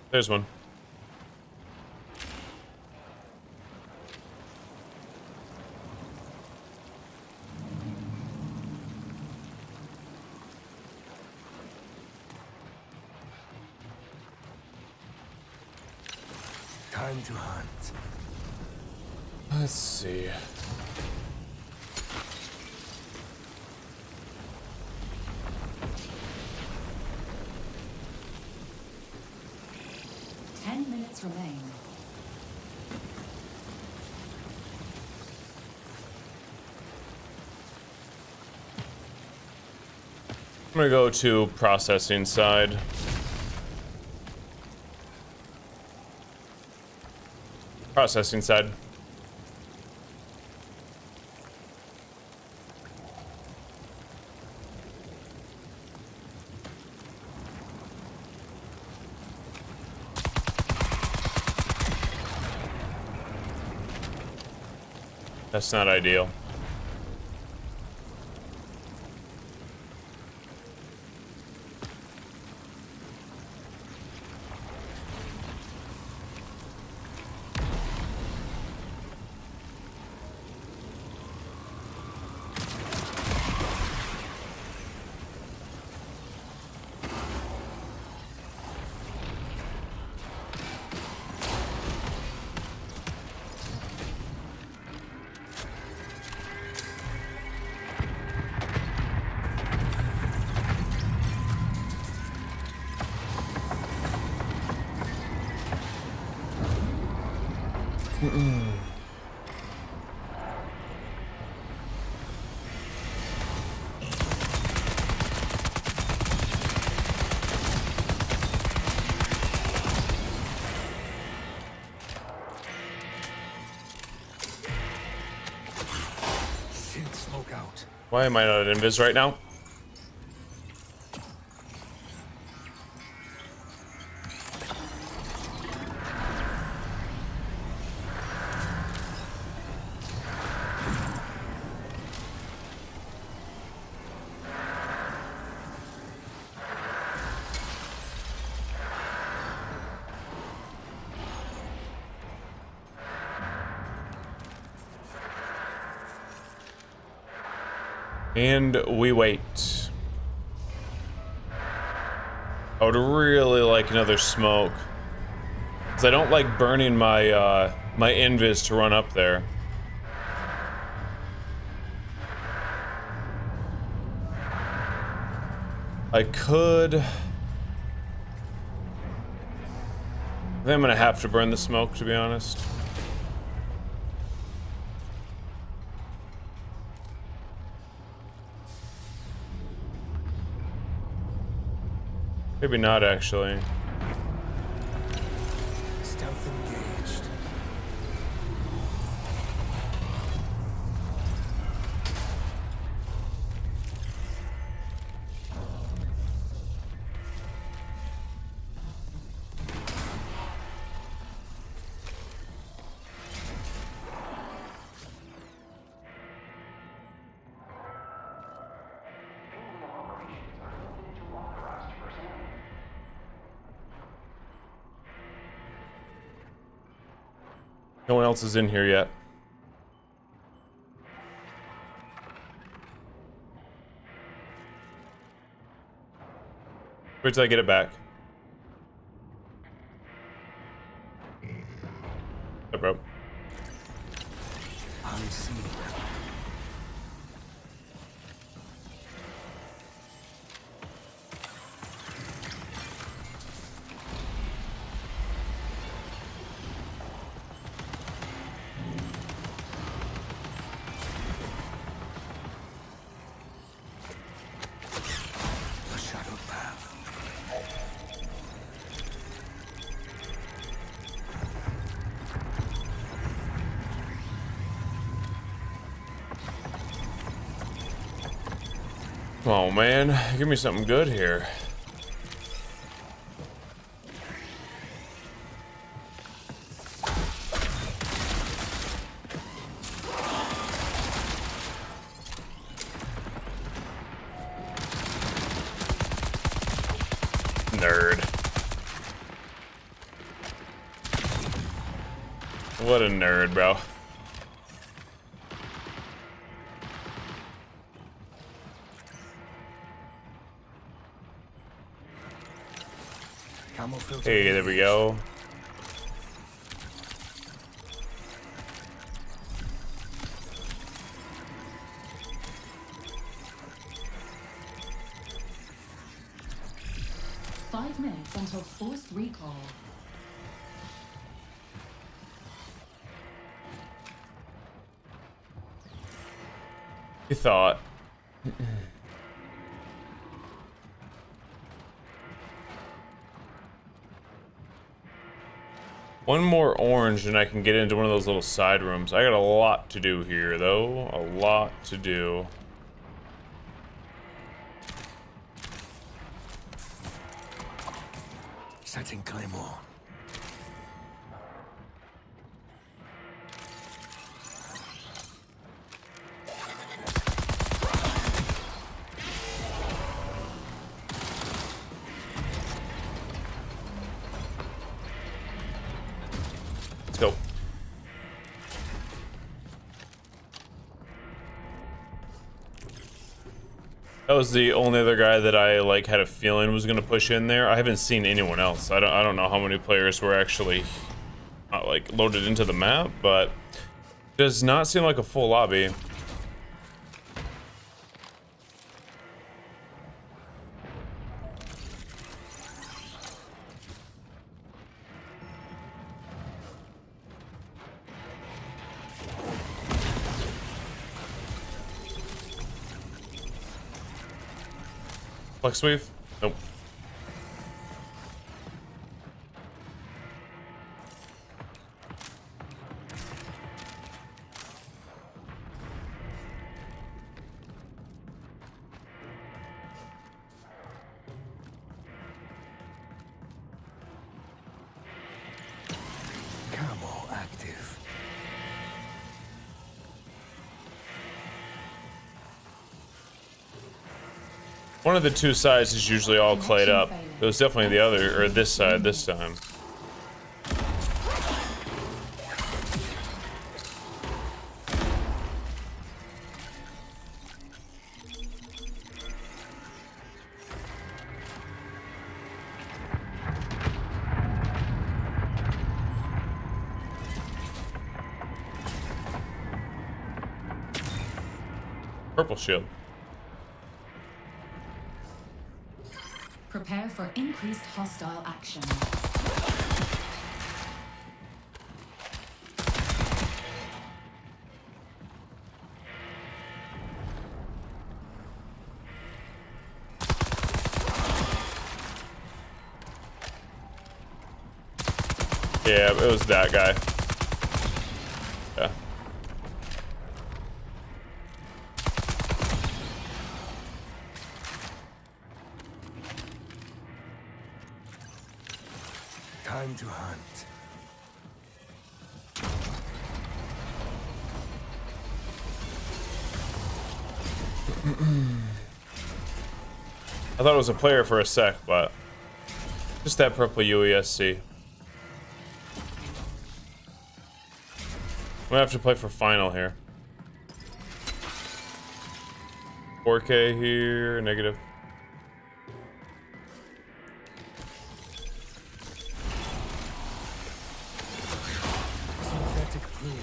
There's one. Time to hunt. Let's see. Remain. I'm gonna go to processing side. Processing side. That's not ideal. Smoke out. Why am I not at invis right now? And we wait. I would really like another smoke, because I don't like burning my my invis to run up there. I could. I think I'm gonna have to burn the smoke, to be honest. Maybe not, actually. Stealth engaged. No one else is in here yet. Wait till I get it back. Hey, bro. I see. The shadow path. Oh man, give me something good here. Nerd. What a nerd, bro. Camel filter. Hey, there we go. Five minutes until forced recall. You thought. One more orange and I can get into one of those little side rooms. I got a lot to do here, though. A lot to do. Setting claymore. Let's go. That was the only other guy that I like had a feeling was gonna push in there. I haven't seen anyone else. I don't know how many players were actually like loaded into the map, but it does not seem like a full lobby. Flex weave? Nope. Camo active. One of the two sides is usually all clayed up. It was definitely the other, or this side this time. Purple shield. Prepare for increased hostile action. Yeah, it was that guy. Yeah. Time to hunt. I thought it was a player for a sec, but just that purple UESC. gonna have to play for final here. 4K here, negative. Synthetic plume.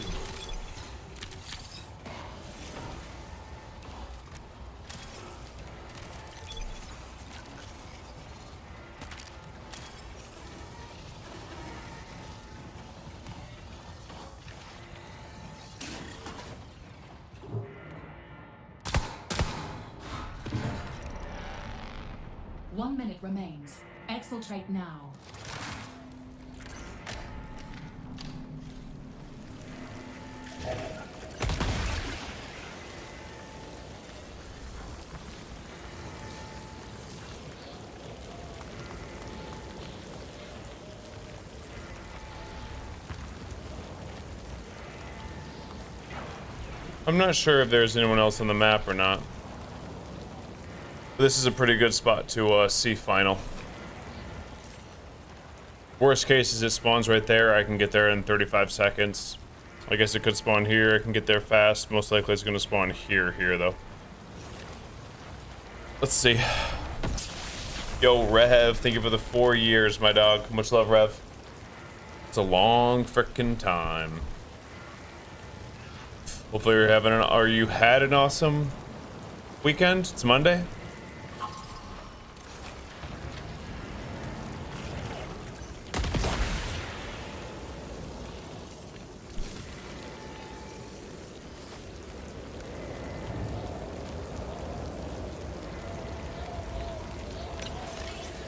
One minute remains. Exfiltrate now. I'm not sure if there's anyone else on the map or not. This is a pretty good spot to see final. Worst case is it spawns right there. I can get there in 35 seconds. I guess it could spawn here. I can get there fast. Most likely it's going to spawn here though. Let's see. Yo, Rev, thank you for the 4 years, my dog. Much love, Rev. It's a long frickin' time. Hopefully you're having you had an awesome weekend. It's Monday.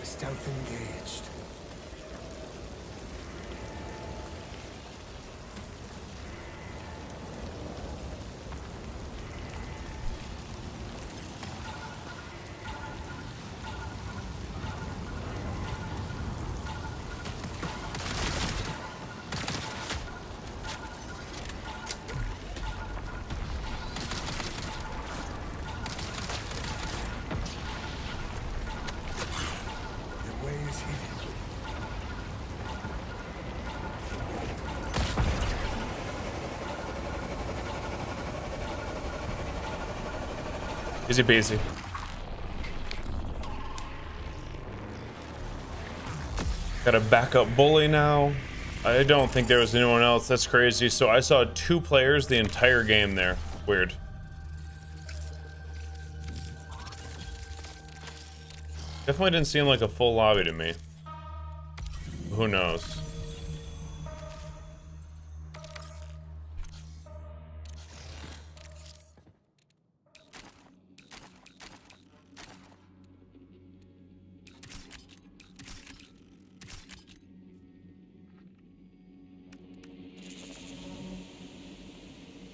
Stealth engaged. The way is hidden. Easy peasy. Got a backup bully now. I don't think there was anyone else. That's crazy. So I saw 2 players the entire game there. Weird. Definitely didn't seem like a full lobby to me. Who knows?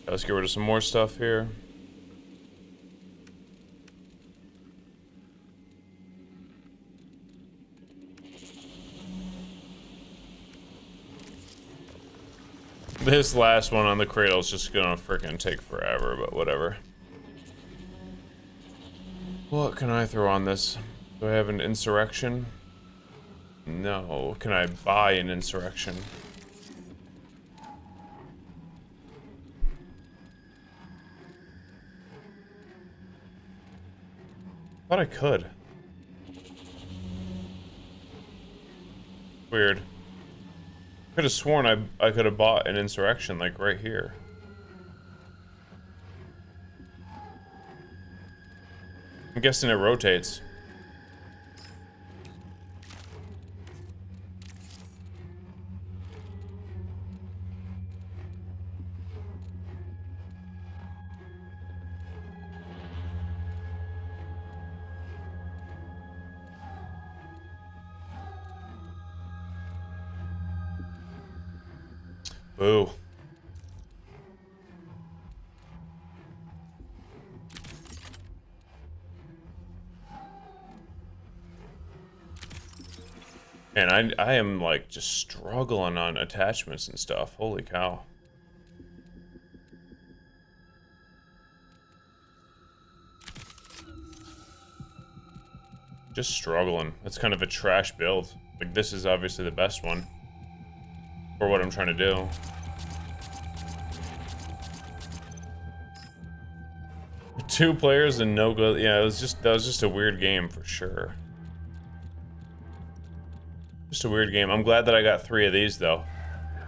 Let's get rid of some more stuff here. This last one on the cradle is just gonna freaking take forever, but whatever. What can I throw on this? Do I have an insurrection? No. Can I buy an insurrection? Thought I could. Weird. Could have sworn I could have bought an insurrection like right here. I'm guessing it rotates. Boo. And I am like just struggling on attachments and stuff. Holy cow. Just struggling. That's kind of a trash build. Like this is obviously the best one for what I'm trying to do. 2 players and no go. Yeah, that was just a weird game for sure. Just a weird game. I'm glad that I got 3 of these though.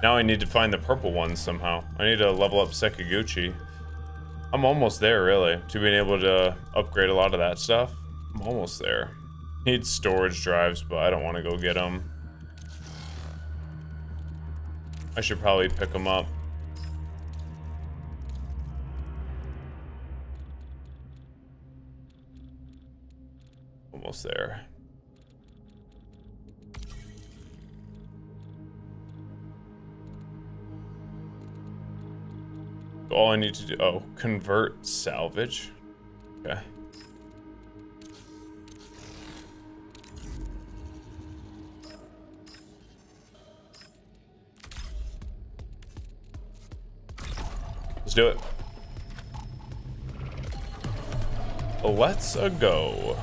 Now I need to find the purple ones somehow. I need to level up Sekiguchi. I'm almost there really, to being able to upgrade a lot of that stuff. I'm almost there. Need storage drives, but I don't want to go get them. I should probably pick them up. Almost there. All I need to do, oh, convert salvage. Okay. Let's do it. Let's go.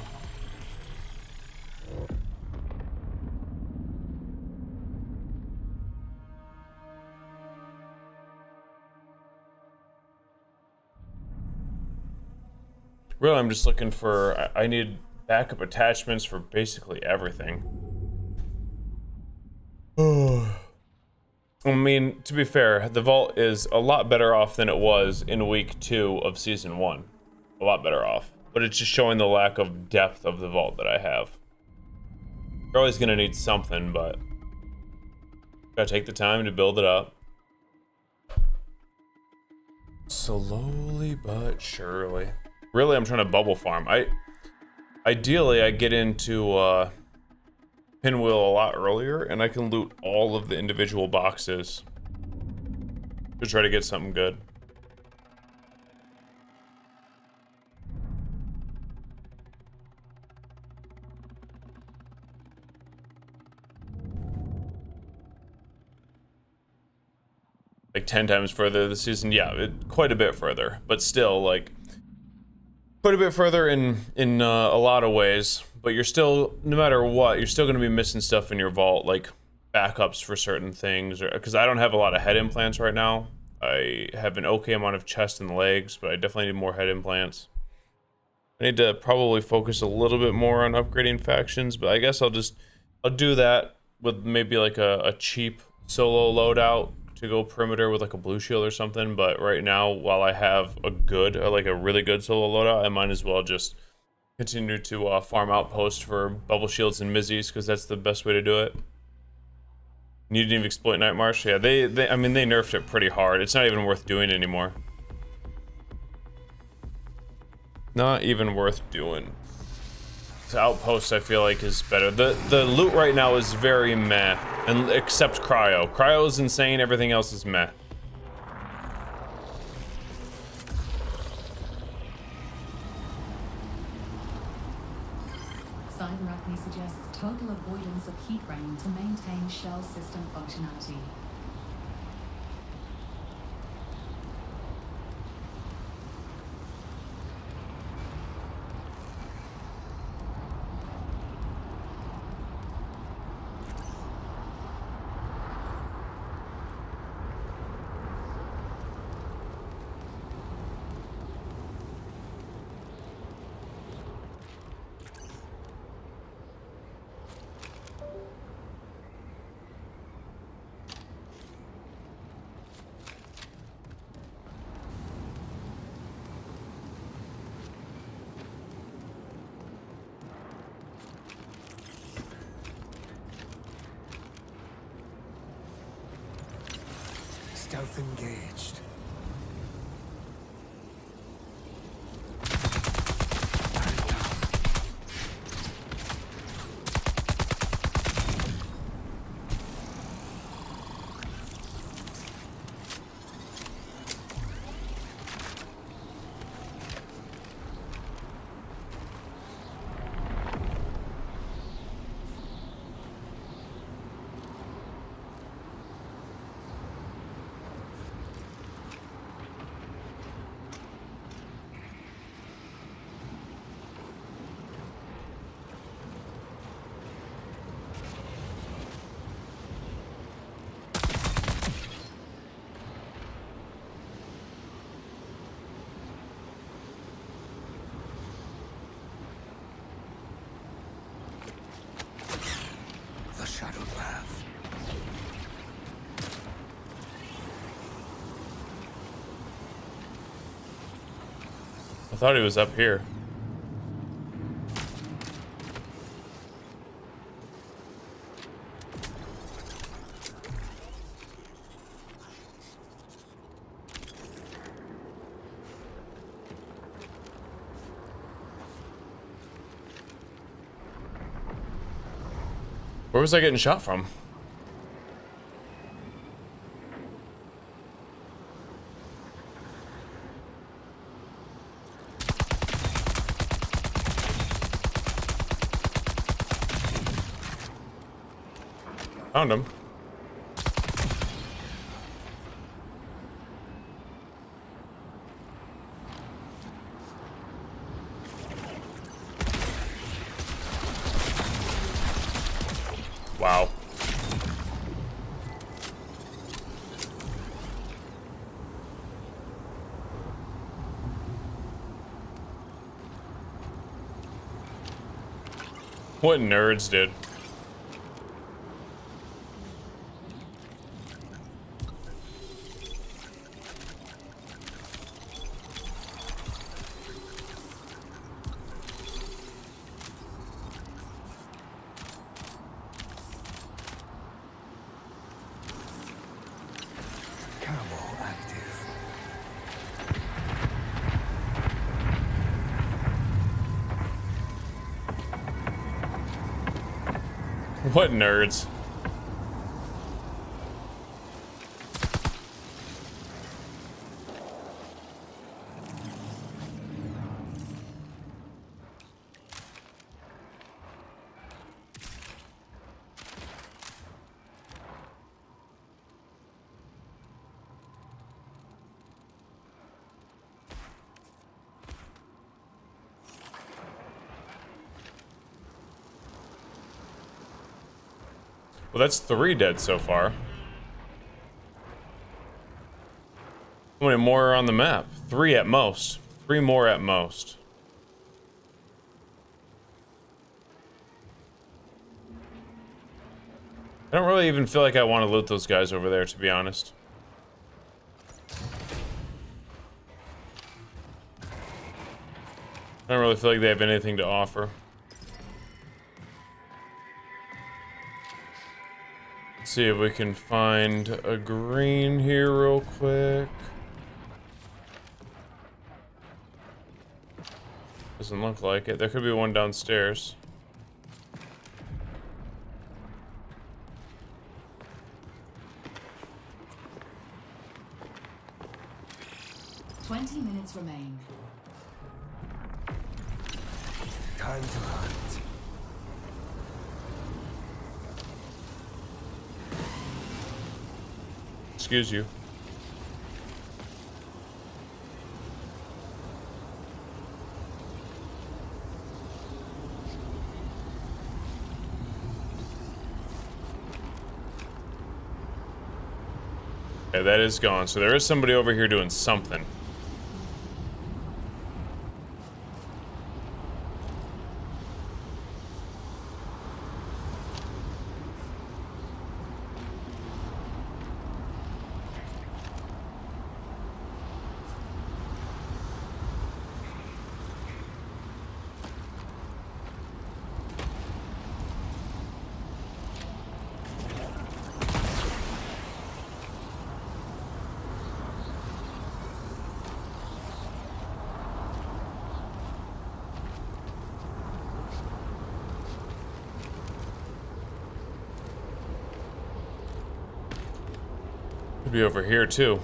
Really, I'm just looking for, I need backup attachments for basically everything. I mean, to be fair, the vault is a lot better off than it was in week 2 of season 1. A lot better off. But it's just showing the lack of depth of the vault that I have. You're always gonna need something, but gotta take the time to build it up. Slowly but surely. Really, I'm trying to bubble farm. Ideally, I get into Pinwheel a lot earlier, and I can loot all of the individual boxes to try to get something good. Like 10 times further this season, yeah, quite a bit further, but still, like, quite a bit further in a lot of ways. But you're still, no matter what, you're still going to be missing stuff in your vault, like backups for certain things. Because I don't have a lot of head implants right now. I have an okay amount of chest and legs, but I definitely need more head implants. I need to probably focus a little bit more on upgrading factions, but I guess I'll do that with maybe like a cheap solo loadout to go perimeter with like a blue shield or something. But right now, while I have a really good solo loadout, I might as well just continue to farm Outpost for bubble shields and Mizzies, because that's the best way to do it. You didn't even exploit Night March. Yeah, I mean, they nerfed it pretty hard. It's not even worth doing anymore. Not even worth doing. The Outpost, I feel like, is better. The loot right now is very meh, and except Cryo. Cryo is insane. Everything else is meh. Cyberacne suggests total avoidance of heat rain to maintain shell system functionality. Stealth engaged. thought he was up here. Where was I getting shot from? Found him. Wow. What nerds, dude. What nerds? Well, that's 3 dead so far. How many more are on the map? 3 at most. 3 more at most. I don't really even feel like I want to loot those guys over there, to be honest. I don't really feel like they have anything to offer. Let's see if we can find a green here real quick. Doesn't look like it. There could be one downstairs. Minutes remain. Time to hunt. Excuse you. Okay, that is gone. So there is somebody over here doing something. Could be over here too.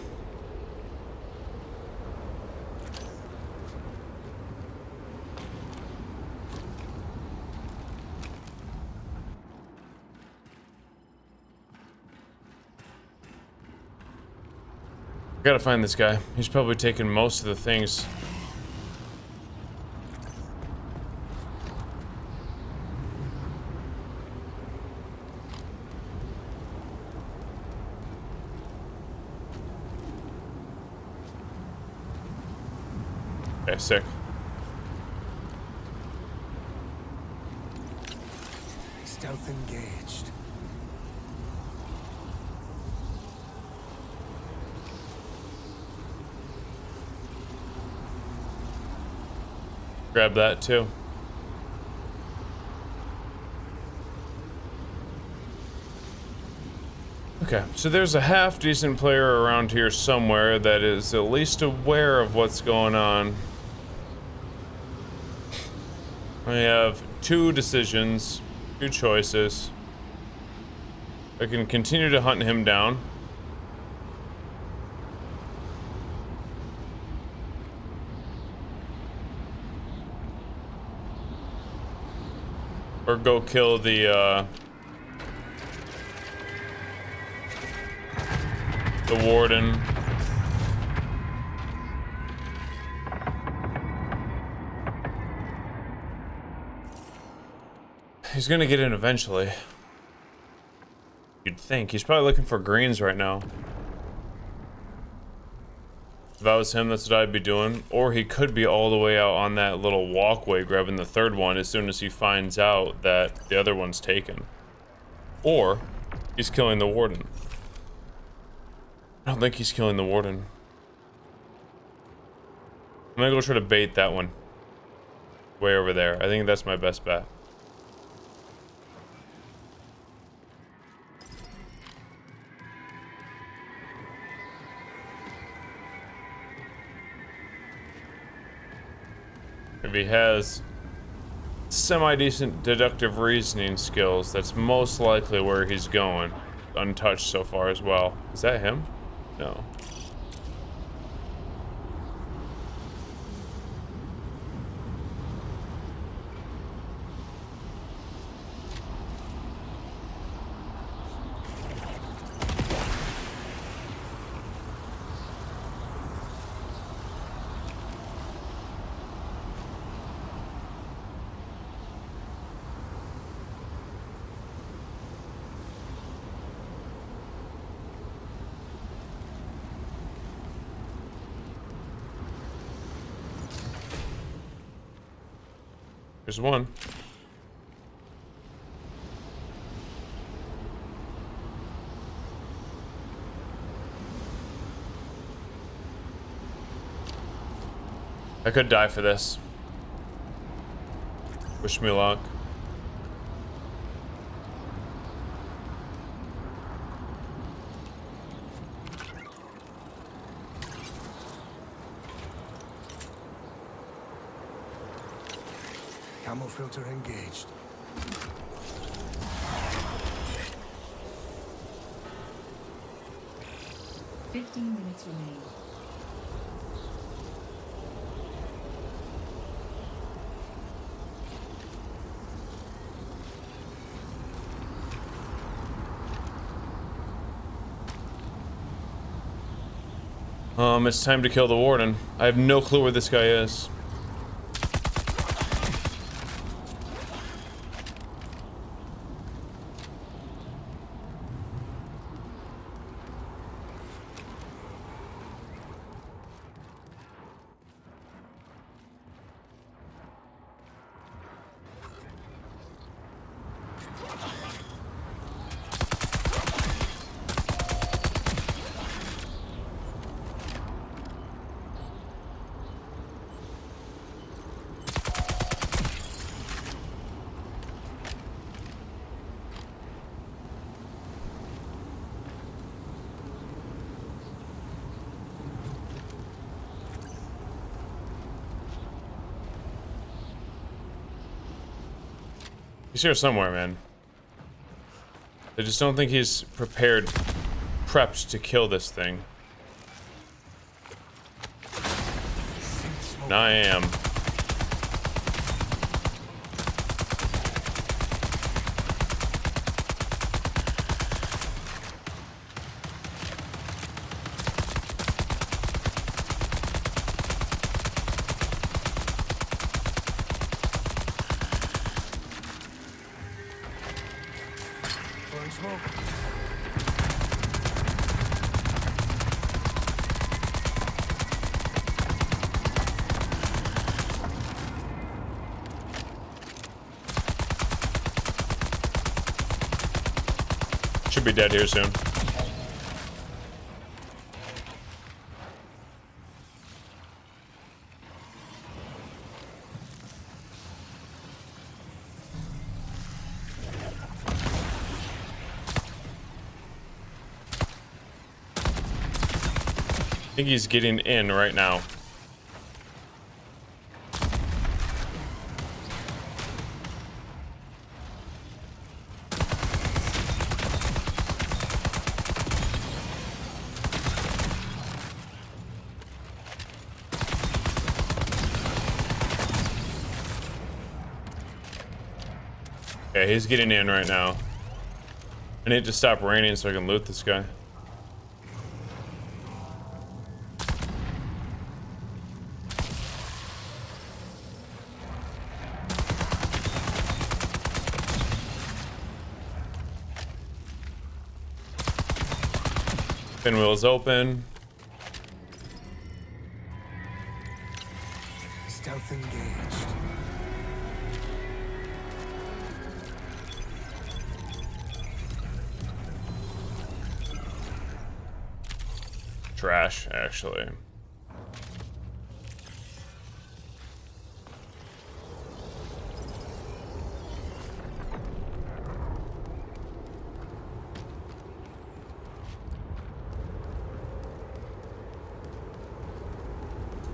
Gotta find this guy. He's probably taking most of the things. Okay, sick. Stealth engaged. Grab that too. Okay, so there's a half decent player around here somewhere that is at least aware of what's going on. I have two decisions, two choices. I can continue to hunt him down. Or go kill the warden. He's gonna get in eventually. You'd think. He's probably looking for greens right now. If that was him, that's what I'd be doing. Or he could be all the way out on that little walkway grabbing the third one as soon as he finds out that the other one's taken. Or he's killing the warden. I don't think he's killing the warden. I'm gonna go try to bait that one. Way over there. I think that's my best bet. If he has semi-decent deductive reasoning skills, that's most likely where he's going. Untouched so far as well. Is that him? No. There's one. I could die for this. Wish me luck. Camo filter engaged. Fifteen minutes remain. It's time to kill the warden. I have no clue where this guy is. He's here somewhere, man. I just don't think he's prepped to kill this thing. Now I am. Should be dead here soon. think he's getting in right now. Okay, he's getting in right now. I need to stop raining so I can loot this guy. Pinwheel is open. Stealth engaged. Trash, actually.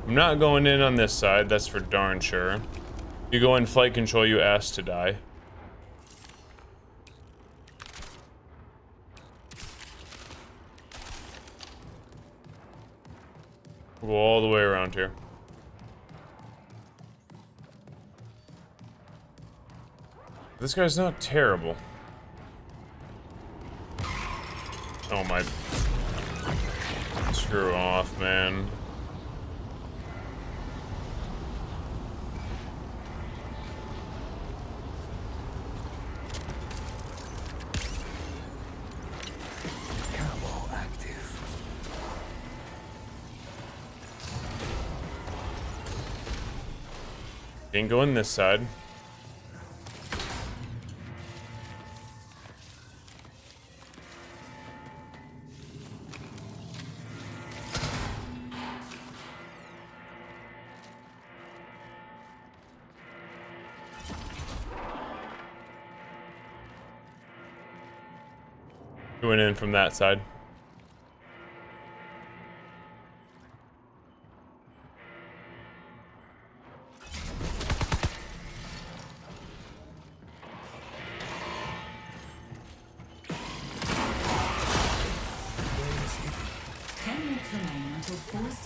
I'm not going in on this side, that's for darn sure. You go in flight control, you ask to die. We'll go all the way around here. This guy's not terrible. Oh my. Screw off, man. Didn't go in this side. He went in from that side.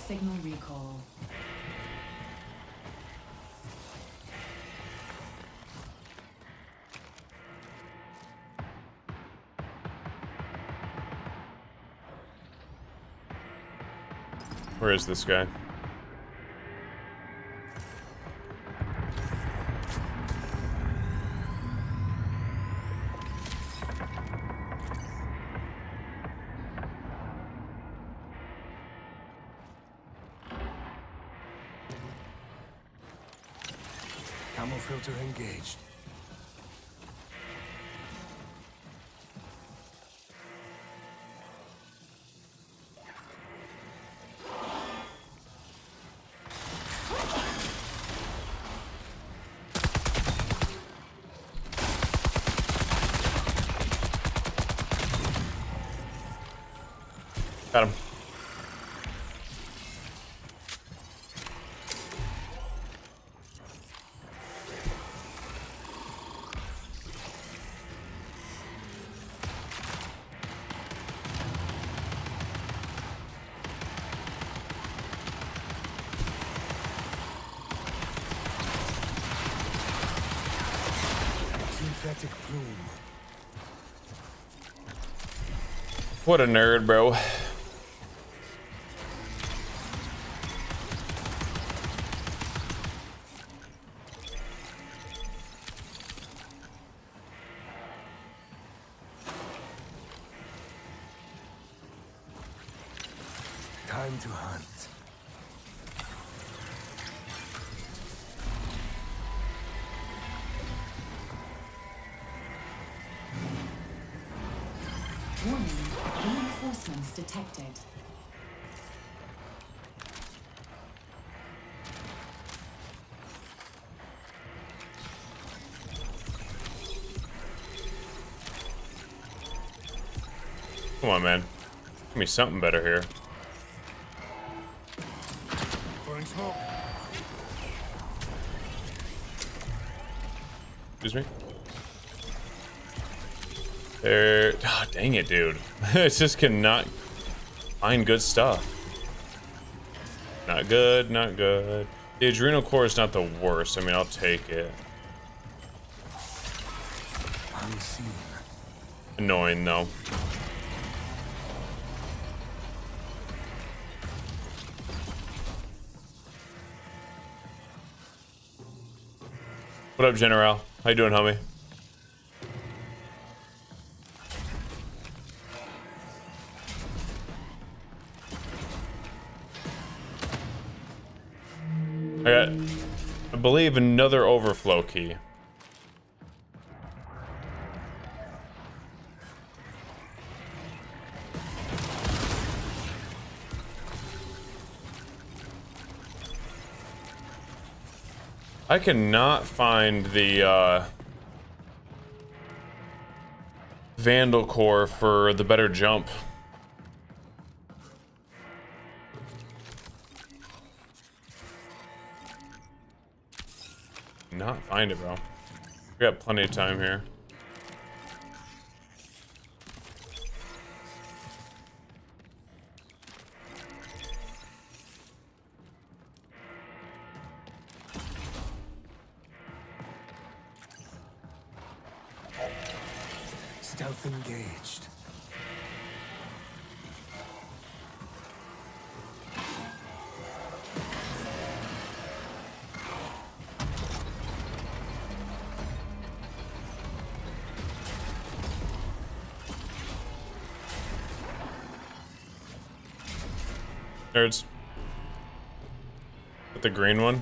Signal recall. Where is this guy? Camo filter engaged. Got him. Synthetic plume. What a nerd, bro. Time to hunt. Warning, reinforcements detected. Come on, man. Give me something better here. Excuse me. There. Oh, dang it, dude. It just cannot find good stuff. Not good, not good. The adrenal core is not the worst. I mean, I'll take it. Unseen. Annoying, though. What up, General? How you doing, homie? I got, I believe, another overflow key. I cannot find the Vandal core for the better jump. Not find it, bro. We got plenty of time here. Stealth engaged. Nerds. With the green one.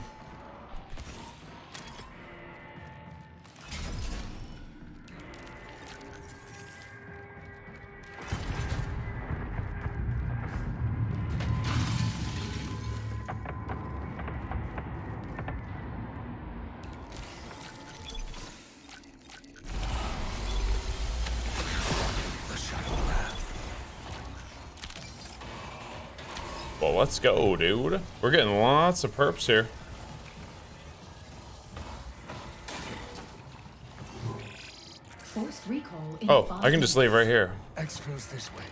Well, let's go, dude. We're getting lots of perps here. Forced recall in Oh, I can just leave right here. Exfil's this way.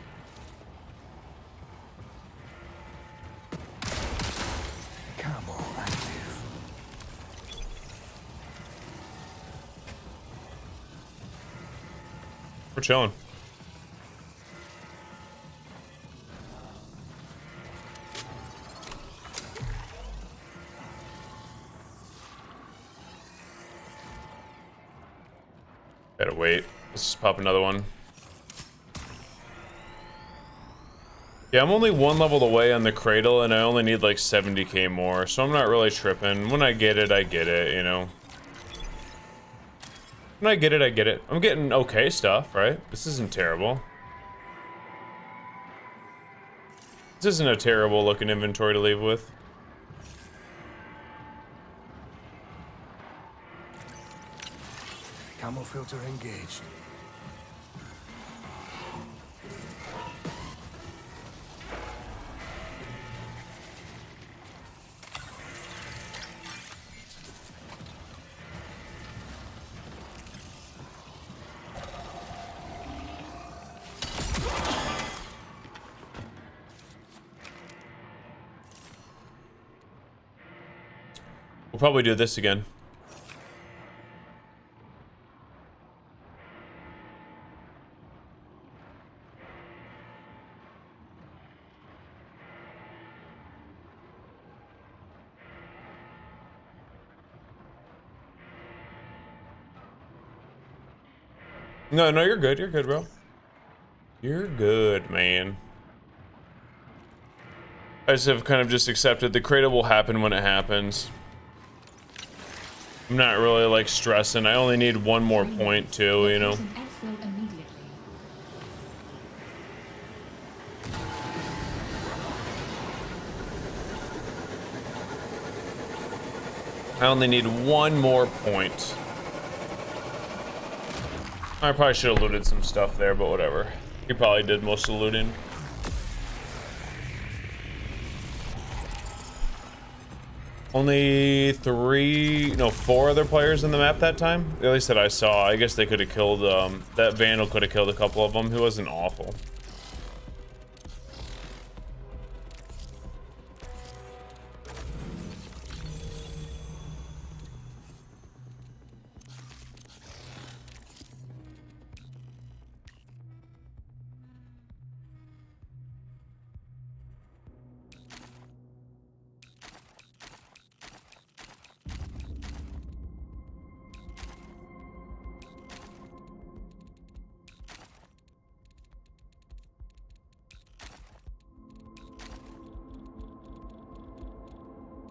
Camo active. We're chilling. Gotta wait. Let's just pop another one. Yeah, I'm only one level away on the cradle, and I only need like 70k more, so I'm not really tripping. When I get it, you know. When I get it, I get it. I'm getting okay stuff, right? This isn't terrible. This isn't a terrible looking inventory to leave with. Camo filter engaged. We'll probably do this again. No, you're good. You're good, bro. You're good, man. I just have kind of just accepted the cradle will happen when it happens. I'm not really like stressing. I only need one more point too, you know. I only need one more point. I probably should have looted some stuff there, but whatever. He probably did most of the looting. Only four other players in the map that time. At least that I saw. I guess they could have killed, that Vandal could have killed a couple of them. He wasn't awful.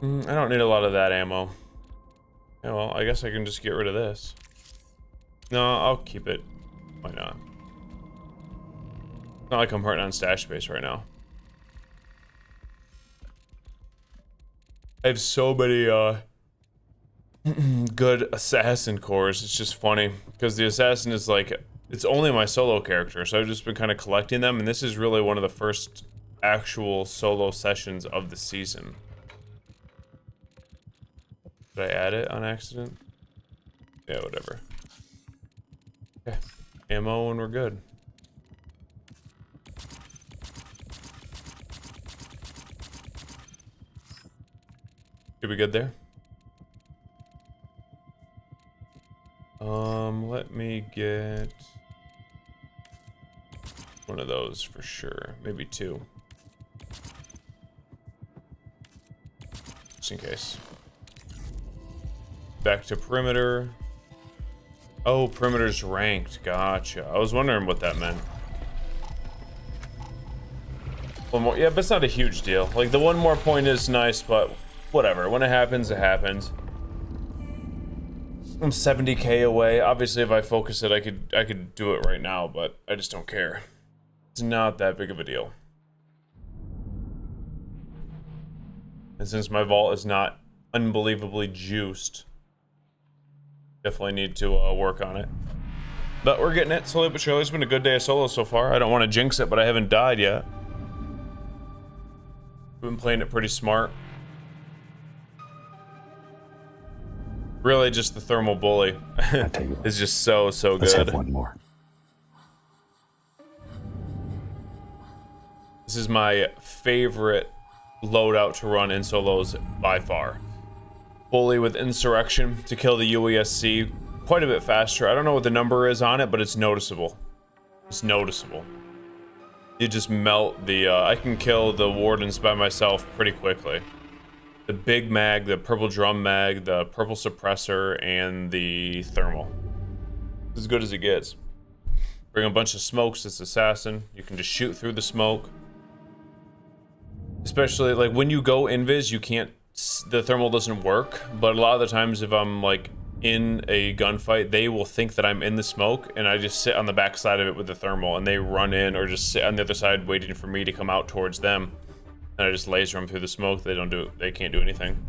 I don't need a lot of that ammo. Yeah, well, I guess I can just get rid of this. No, I'll keep it. Why not? It's not like I'm hurting on stash space right now. I have so many good assassin cores. It's just funny because the assassin is like, it's only my solo character, so I've just been kind of collecting them, and this is really one of the first actual solo sessions of the season. Did I add it on accident? Yeah, whatever. Okay. Ammo and we're good. Should be good there? Let me get one of those for sure. Maybe two. Just in case. Back to perimeter. Oh, perimeter's ranked. Gotcha. I was wondering what that meant. One more. Yeah, but it's not a huge deal. Like, the one more point is nice, but whatever. When it happens, it happens. I'm 70k away. Obviously, if I focus it, I could do it right now, but I just don't care. It's not that big of a deal. And since my vault is not unbelievably juiced, definitely need to work on it. But we're getting it slowly but surely. It's been a good day of solo so far. I don't want to jinx it, but I haven't died yet. We've been playing it pretty smart. Really, just the thermal bully is just so good. Let's have one more. This is my favorite loadout to run in solos by far. Bully with Insurrection to kill the UESC quite a bit faster. I don't know what the number is on it, but it's noticeable. It's noticeable. You just melt the, I can kill the Wardens by myself pretty quickly. The big mag, the purple drum mag, the purple suppressor, and the thermal. As good as it gets. Bring a bunch of smokes, it's assassin. You can just shoot through the smoke. Especially, like, when you go invis, you can't, the thermal doesn't work, but a lot of the times if I'm like in a gunfight, they will think that I'm in the smoke and I just sit on the back side of it with the thermal and they run in or just sit on the other side waiting for me to come out towards them, and I just laser them through the smoke. They can't do anything.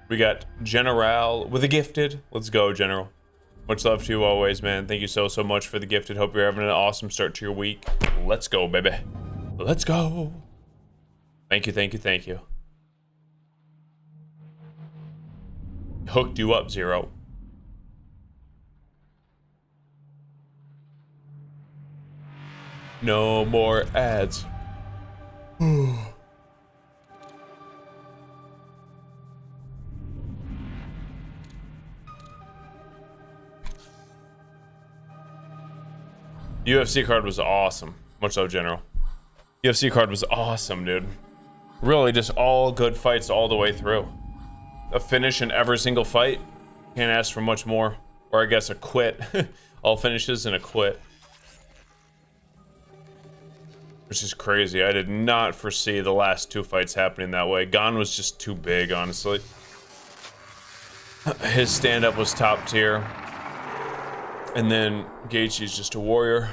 We got General with a gifted. Let's go, General. Much love to you always, man. Thank you so much for the gifted. Hope you're having an awesome start to your week. Let's go, baby. Let's go. Thank you. Hooked you up, Zero. No more ads. UFC card was awesome. Much love, General. UFC card was awesome, dude. Really, just all good fights all the way through. A finish in every single fight. Can't ask for much more. Or I guess a quit. All finishes and a quit. Which is crazy. I did not foresee the last two fights happening that way. Gon was just too big, honestly. His stand-up was top tier. And then Gaethje's just a warrior.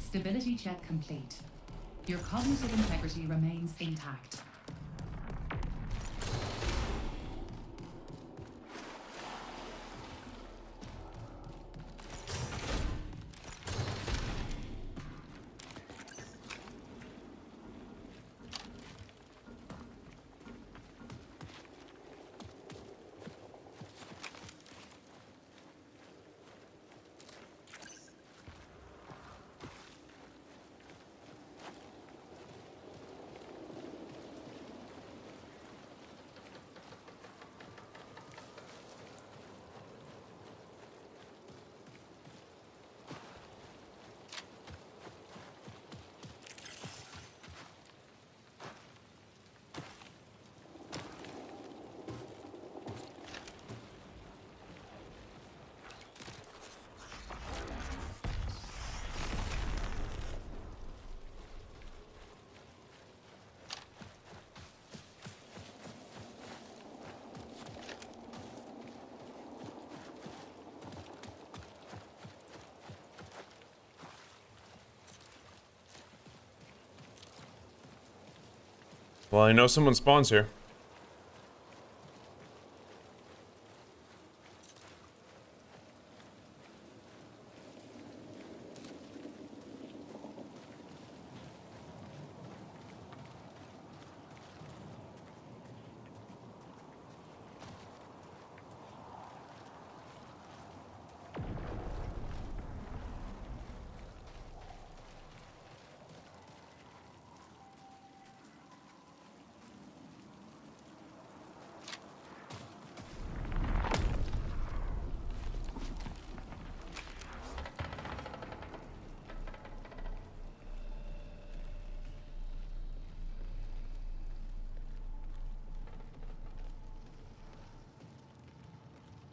Stability check complete. Your cognitive integrity remains intact. Well, I know someone spawns here.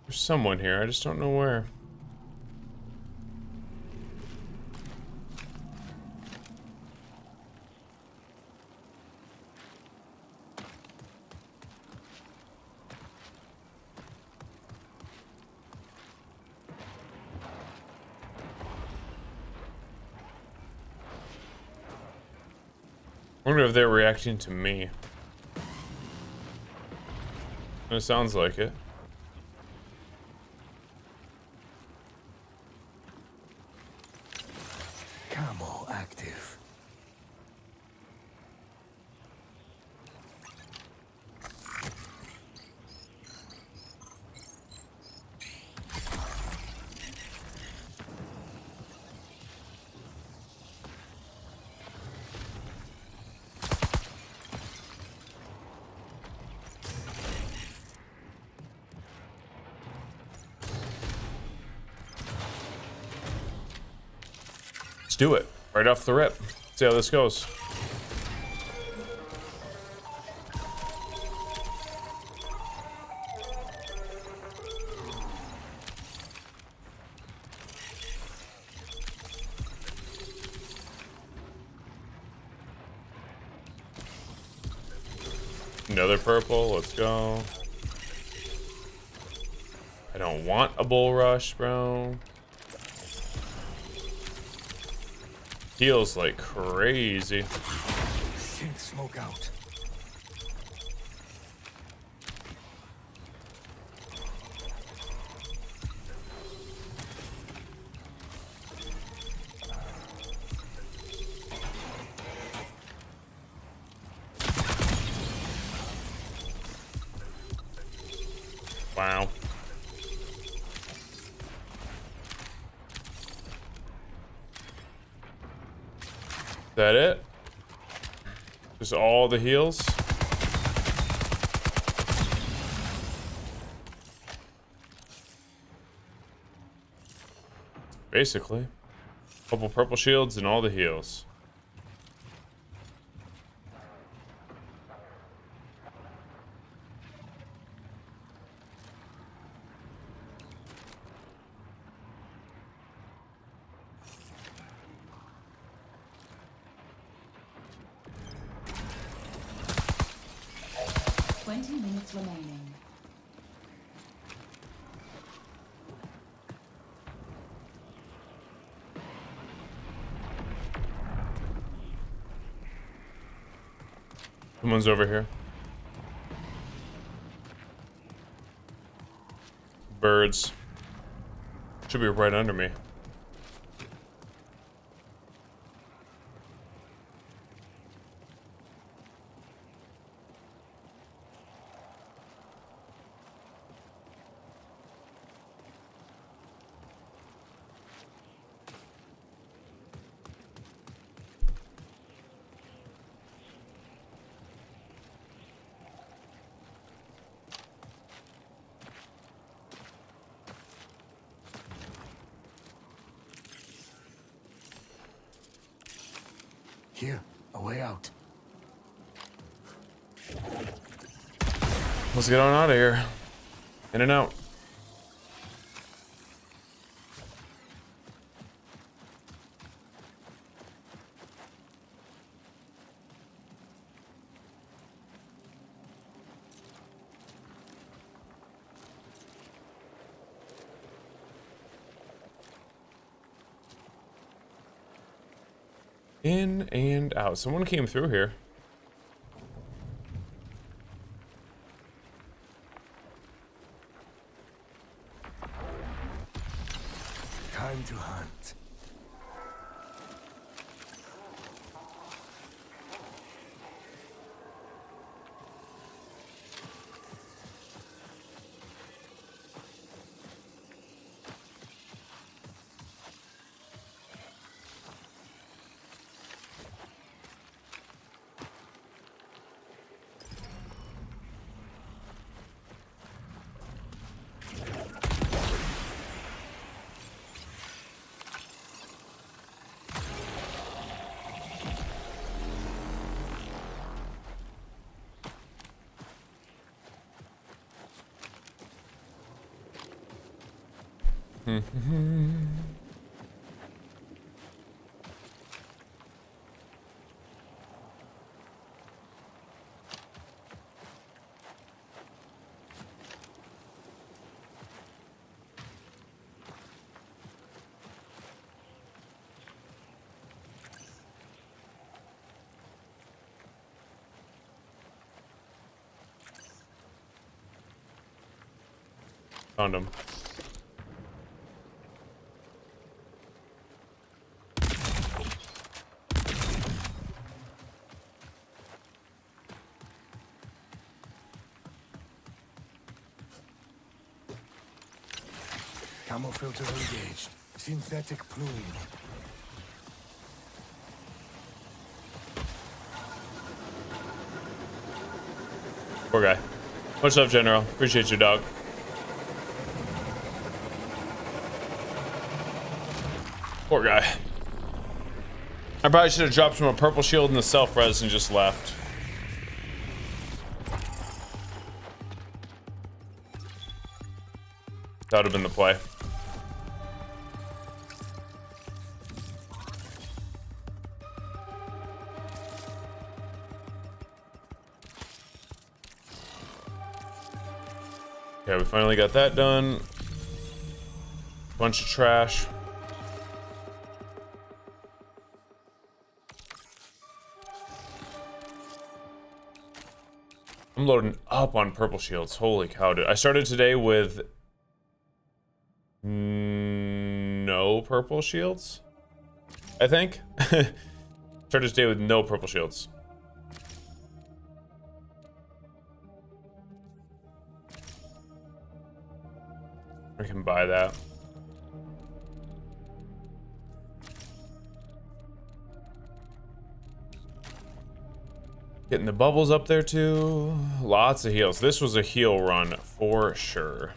There's someone here, I just don't know where. I wonder if they're reacting to me. It sounds like it. Camo active. Let's do it. Right off the rip. See how this goes. Another purple, let's go. I don't want a bull rush, bro. Heals like crazy. Synth smoke out. Wow. That it? Just all the heals? Basically. Couple purple shields and all the heals. Remaining. Someone's over here. Birds. Should be right under me. Here, a way out. Let's get on out of here. In and out. In and out. Someone came through here. Time to hunt. Found him. Camo filter engaged. Synthetic plume. Poor guy. Much love, General. Appreciate you, dog. Poor guy. I probably should have dropped him a purple shield in the self-res and just left. That would have been the play. Okay, we finally got that done. Bunch of trash. I'm loading up on purple shields. Holy cow, dude. I started today with no purple shields, I think. Started today with no purple shields. I can buy that. Getting the bubbles up there too. Lots of heals. This was a heal run for sure.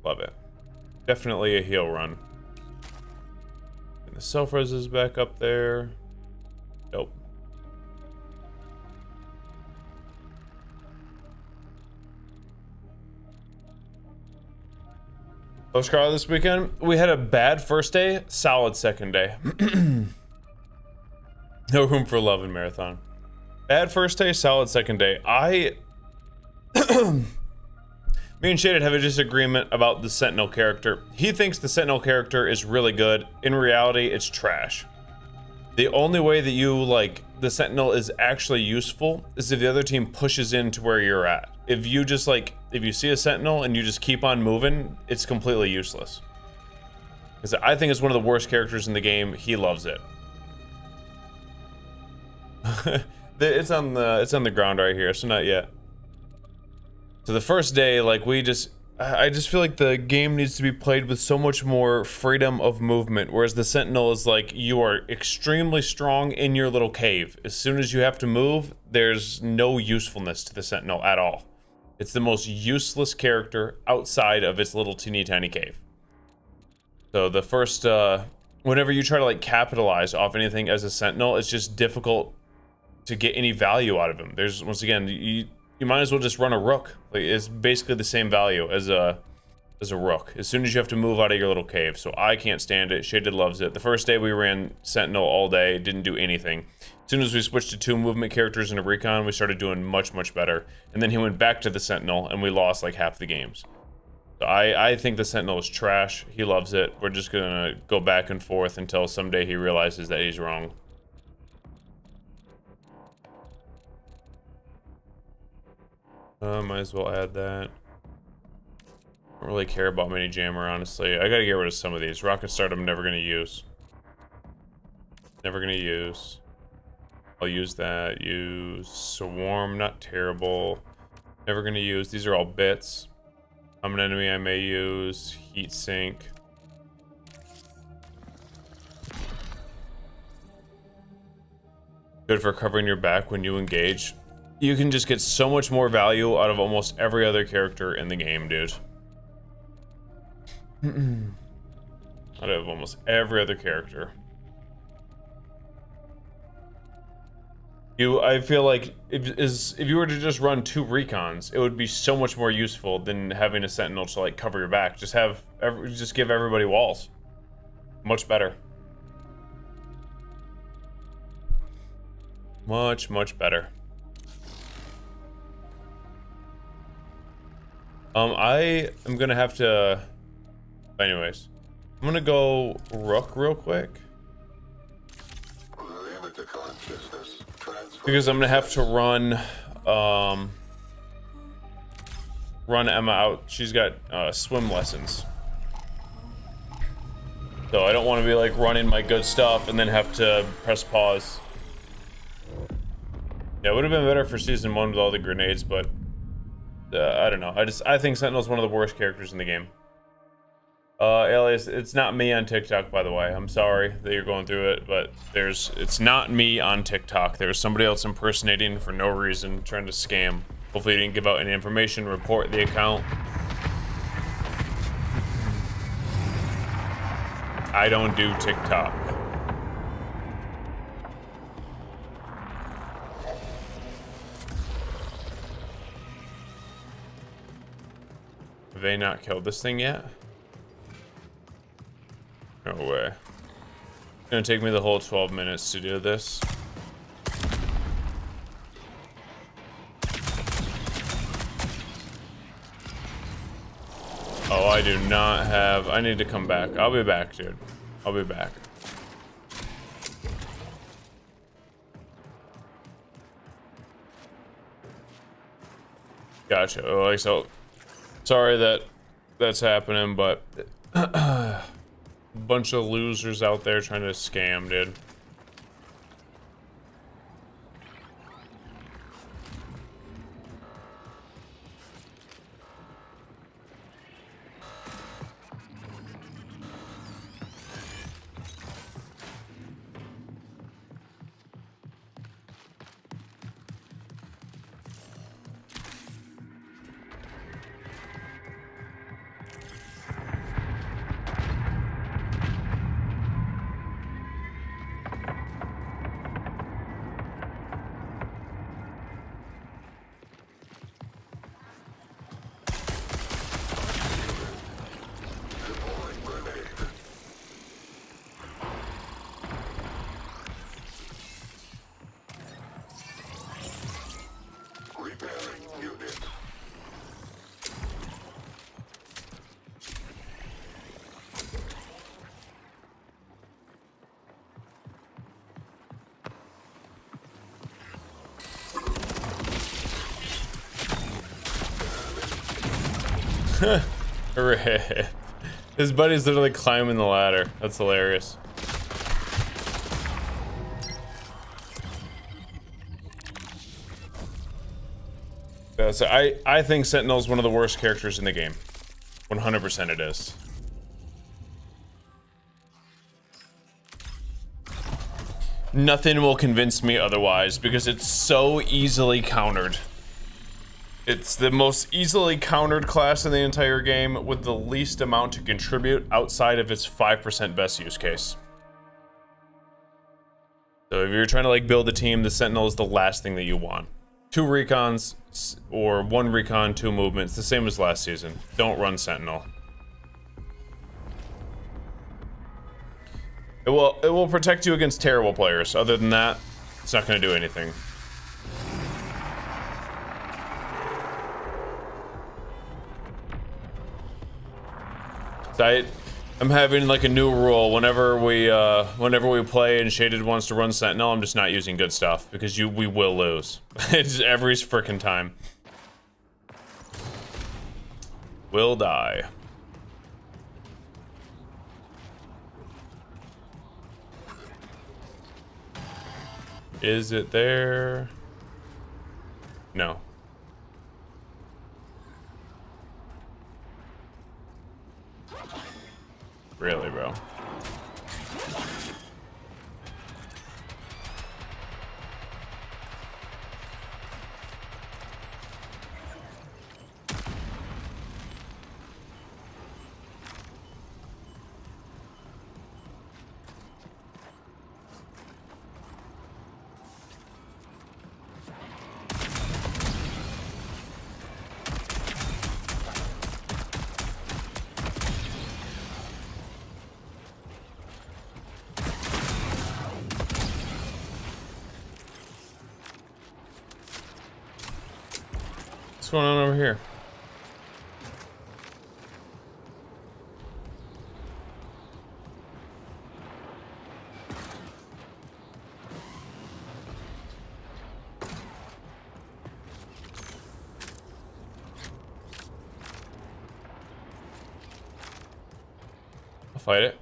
Love it. Definitely a heal run. And the self-res is back up there. Nope. Post car this weekend. We had a bad first day, solid second day. No room for love in marathon. Bad first day, solid second day. Me and Shaded have a disagreement about the Sentinel character. He thinks the Sentinel character is really good. In reality, it's trash. The only way that you, like, the Sentinel is actually useful is if the other team pushes into where you're at. If you just, like, if you see a Sentinel and you just keep on moving, it's completely useless. Because I think it's one of the worst characters in the game. He loves it. It's on the ground right here, so not yet. So the first day, like, I just feel like the game needs to be played with so much more freedom of movement, whereas the Sentinel is like, you are extremely strong in your little cave. As soon as you have to move, there's no usefulness to the Sentinel at all. It's the most useless character outside of its little teeny tiny cave. So the first, whenever you try to, like, capitalize off anything as a Sentinel, it's just difficult to get any value out of him. There's, once again, you might as well just run a Rook. Like, it's basically the same value as a Rook. As soon as you have to move out of your little cave. So I can't stand it. Shaded loves it. The first day we ran Sentinel all day, didn't do anything. As soon as we switched to 2 movement characters in a recon, we started doing much, much better. And then he went back to the Sentinel, and we lost like half the games. So I think the Sentinel is trash. He loves it. We're just gonna go back and forth until someday he realizes that he's wrong. Might as well add that. Don't really care about Mini Jammer, honestly. I gotta get rid of some of these. Rocket Start I'm never gonna use. Never gonna use. I'll use that. Use Swarm, not terrible. Never gonna use. These are all bits. I'm an enemy I may use. Heatsink. Good for covering your back when you engage. You can just get so much more value out of almost every other character in the game, dude. Out of almost every other character. I feel like if you were to just run 2 recons, it would be so much more useful than having a Sentinel to, like, cover your back. Just give everybody walls. Much better. Much, much better. I am gonna have to. Anyways, I'm gonna go Rook real quick. Because I'm gonna have to run Emma out. She's got swim lessons. So I don't want to be like running my good stuff and then have to press pause. Yeah, it would have been better for season 1 with all the grenades, but I don't know. I think Sentinel's one of the worst characters in the game. Alias, it's not me on TikTok, by the way. I'm sorry that you're going through it, but it's not me on TikTok. There's somebody else impersonating for no reason, trying to scam. Hopefully you didn't give out any information, report the account. I don't do TikTok. Have they not killed this thing yet? No way. It's gonna take me the whole 12 minutes to do this. Oh, I do not have... I need to come back. I'll be back, dude. I'll be back. Gotcha. Like, so... Sorry that that's happening, but... bunch of losers out there trying to scam, dude. Rip. His buddy's literally climbing the ladder. That's hilarious. Yeah, so I think Sentinel's one of the worst characters in the game. 100% it is. Nothing will convince me otherwise because it's so easily countered. It's the most easily countered class in the entire game with the least amount to contribute outside of its 5% best use case. So if you're trying to like build a team, the Sentinel is the last thing that you want. 2 recons or 1 recon, 2 movements, the same as last season. Don't run Sentinel. It will protect you against terrible players. Other than that, it's not going to do anything. So I'm having like a new rule. Whenever we play and Shaded wants to run Sentinel, I'm just not using good stuff because we will lose. It's every frickin' time. Will die. Is it there? No. Really, bro? What's going on over here? I'll fight it.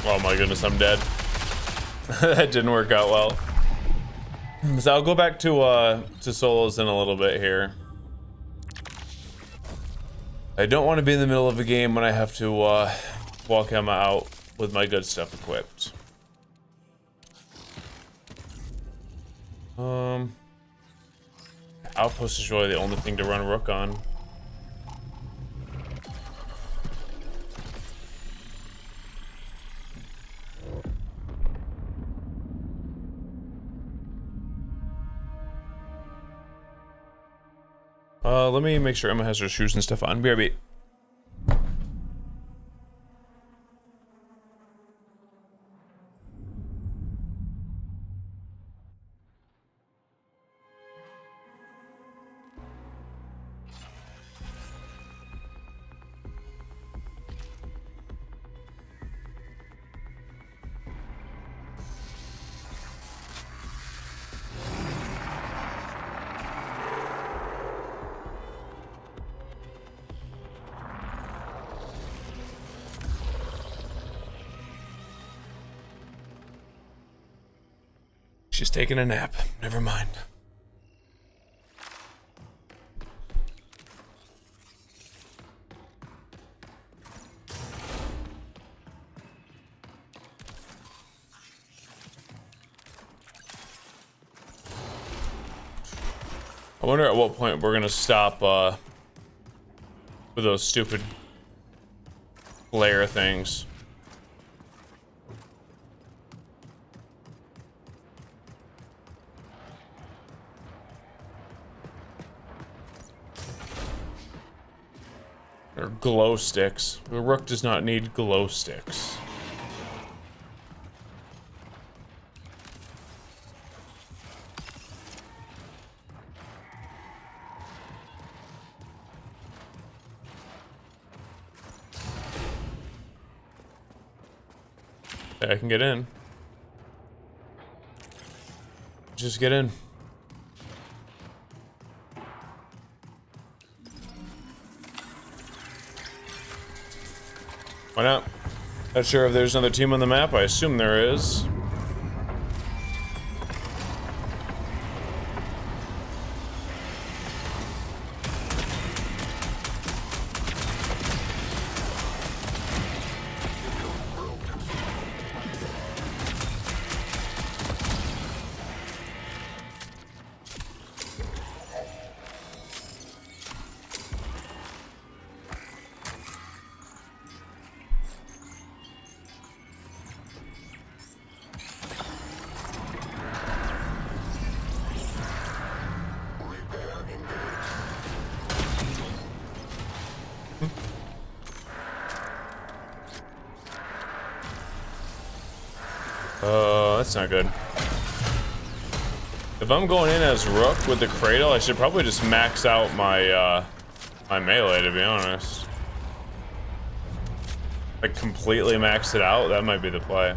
Oh my goodness, I'm dead. That didn't work out well. So I'll go back to solos in a little bit here. I don't want to be in the middle of a game when I have to walk Emma out with my good stuff equipped. Outpost is really the only thing to run Rook on. Let me make sure Emma has her shoes and stuff on. BRB. She's taking a nap. Never mind. I wonder at what point we're gonna stop with those stupid glare things. Or glow sticks. The Rook does not need glow sticks. I can get in. Just get in. Why not? Not sure if there's another team on the map. I assume there is. That's not good. If I'm going in as Rook with the Cradle, I should probably just max out my my melee, to be honest. Like completely max it out, that might be the play.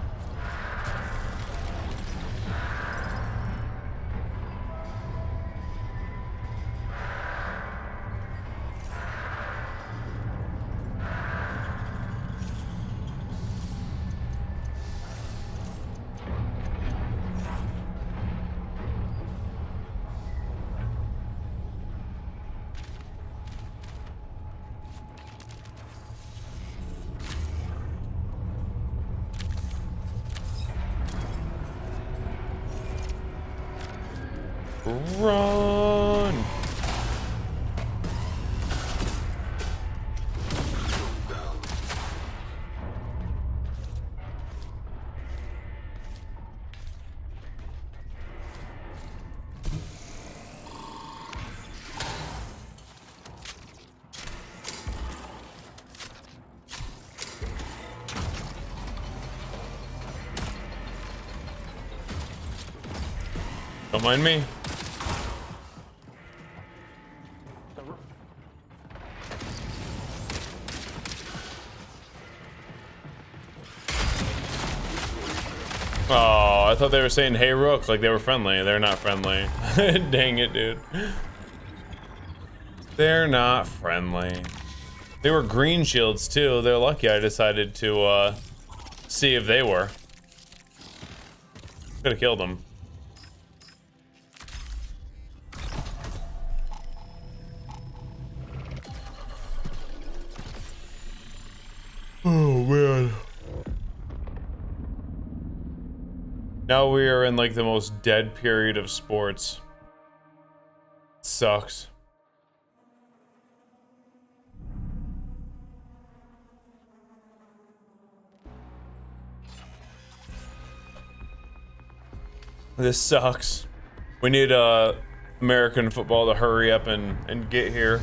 Run! Don't mind me. Oh, I thought they were saying, hey, Rook, like they were friendly. They're not friendly. Dang it, dude. They're not friendly. They were green shields, too. They're lucky I decided to, see if they were. Could have killed them. Oh, man. Now we are in like the most dead period of sports. Sucks. This sucks. We need American football to hurry up and get here.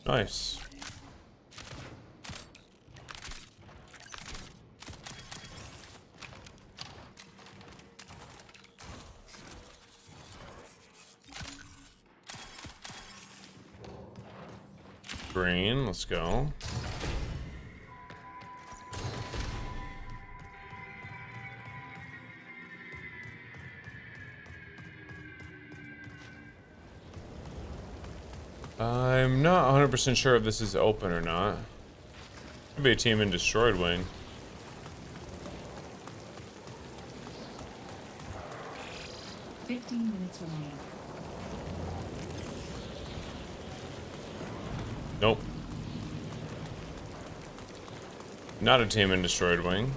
Nice. Green, let's go. I'm not 100% sure if this is open or not. Could be a team in Destroyed Wing. Minutes remaining. Nope. Not a team in Destroyed Wing.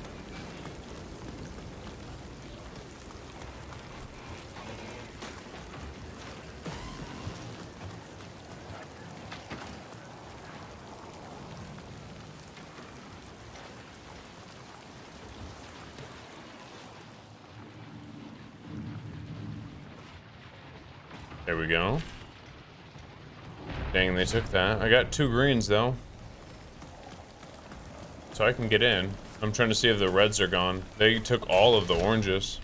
There we go. Dang, they took that. I got 2 greens though. So I can get in. I'm trying to see if the reds are gone. They took all of the oranges.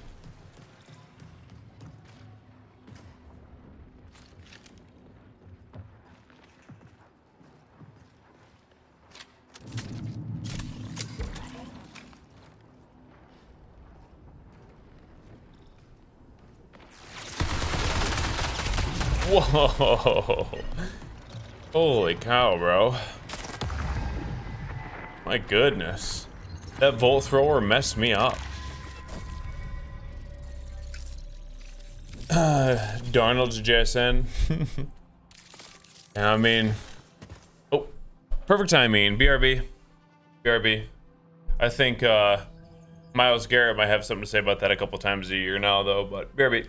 Whoa. Holy cow, bro. My goodness. That volt thrower messed me up. Darnold's JSN. I mean, oh, perfect timing. BRB. BRB. I think Miles Garrett might have something to say about that a couple times a year now, though, but BRB.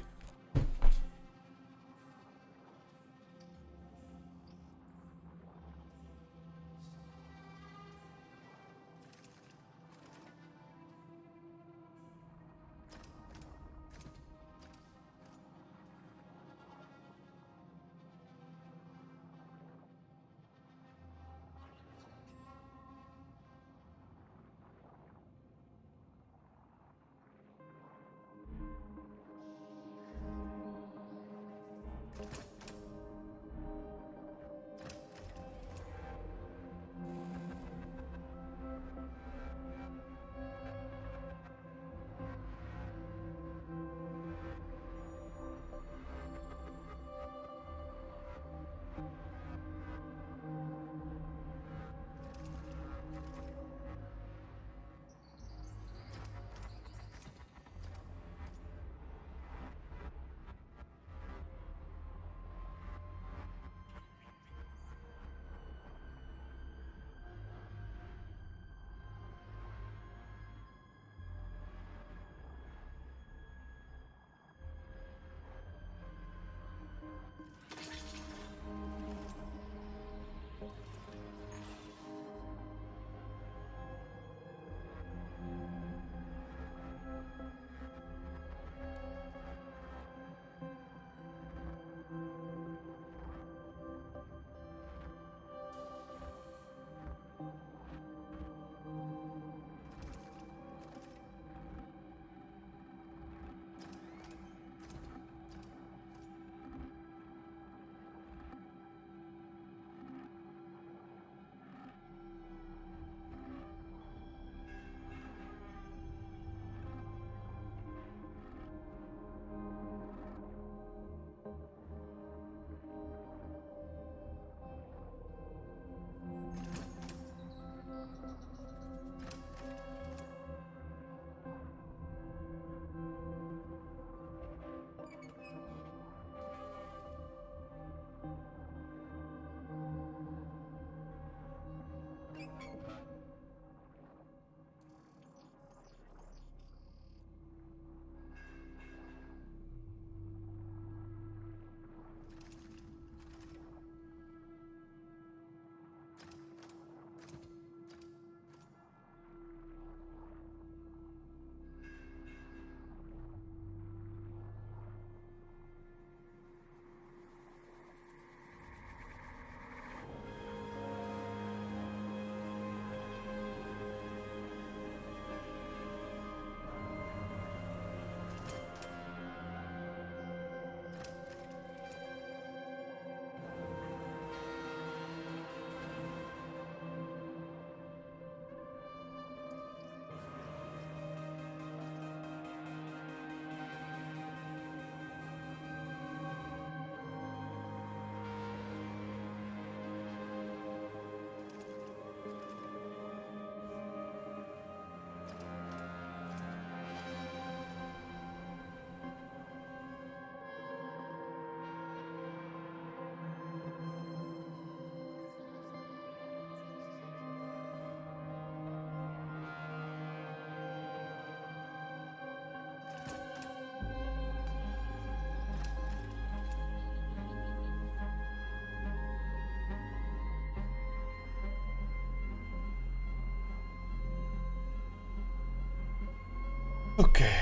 Okay.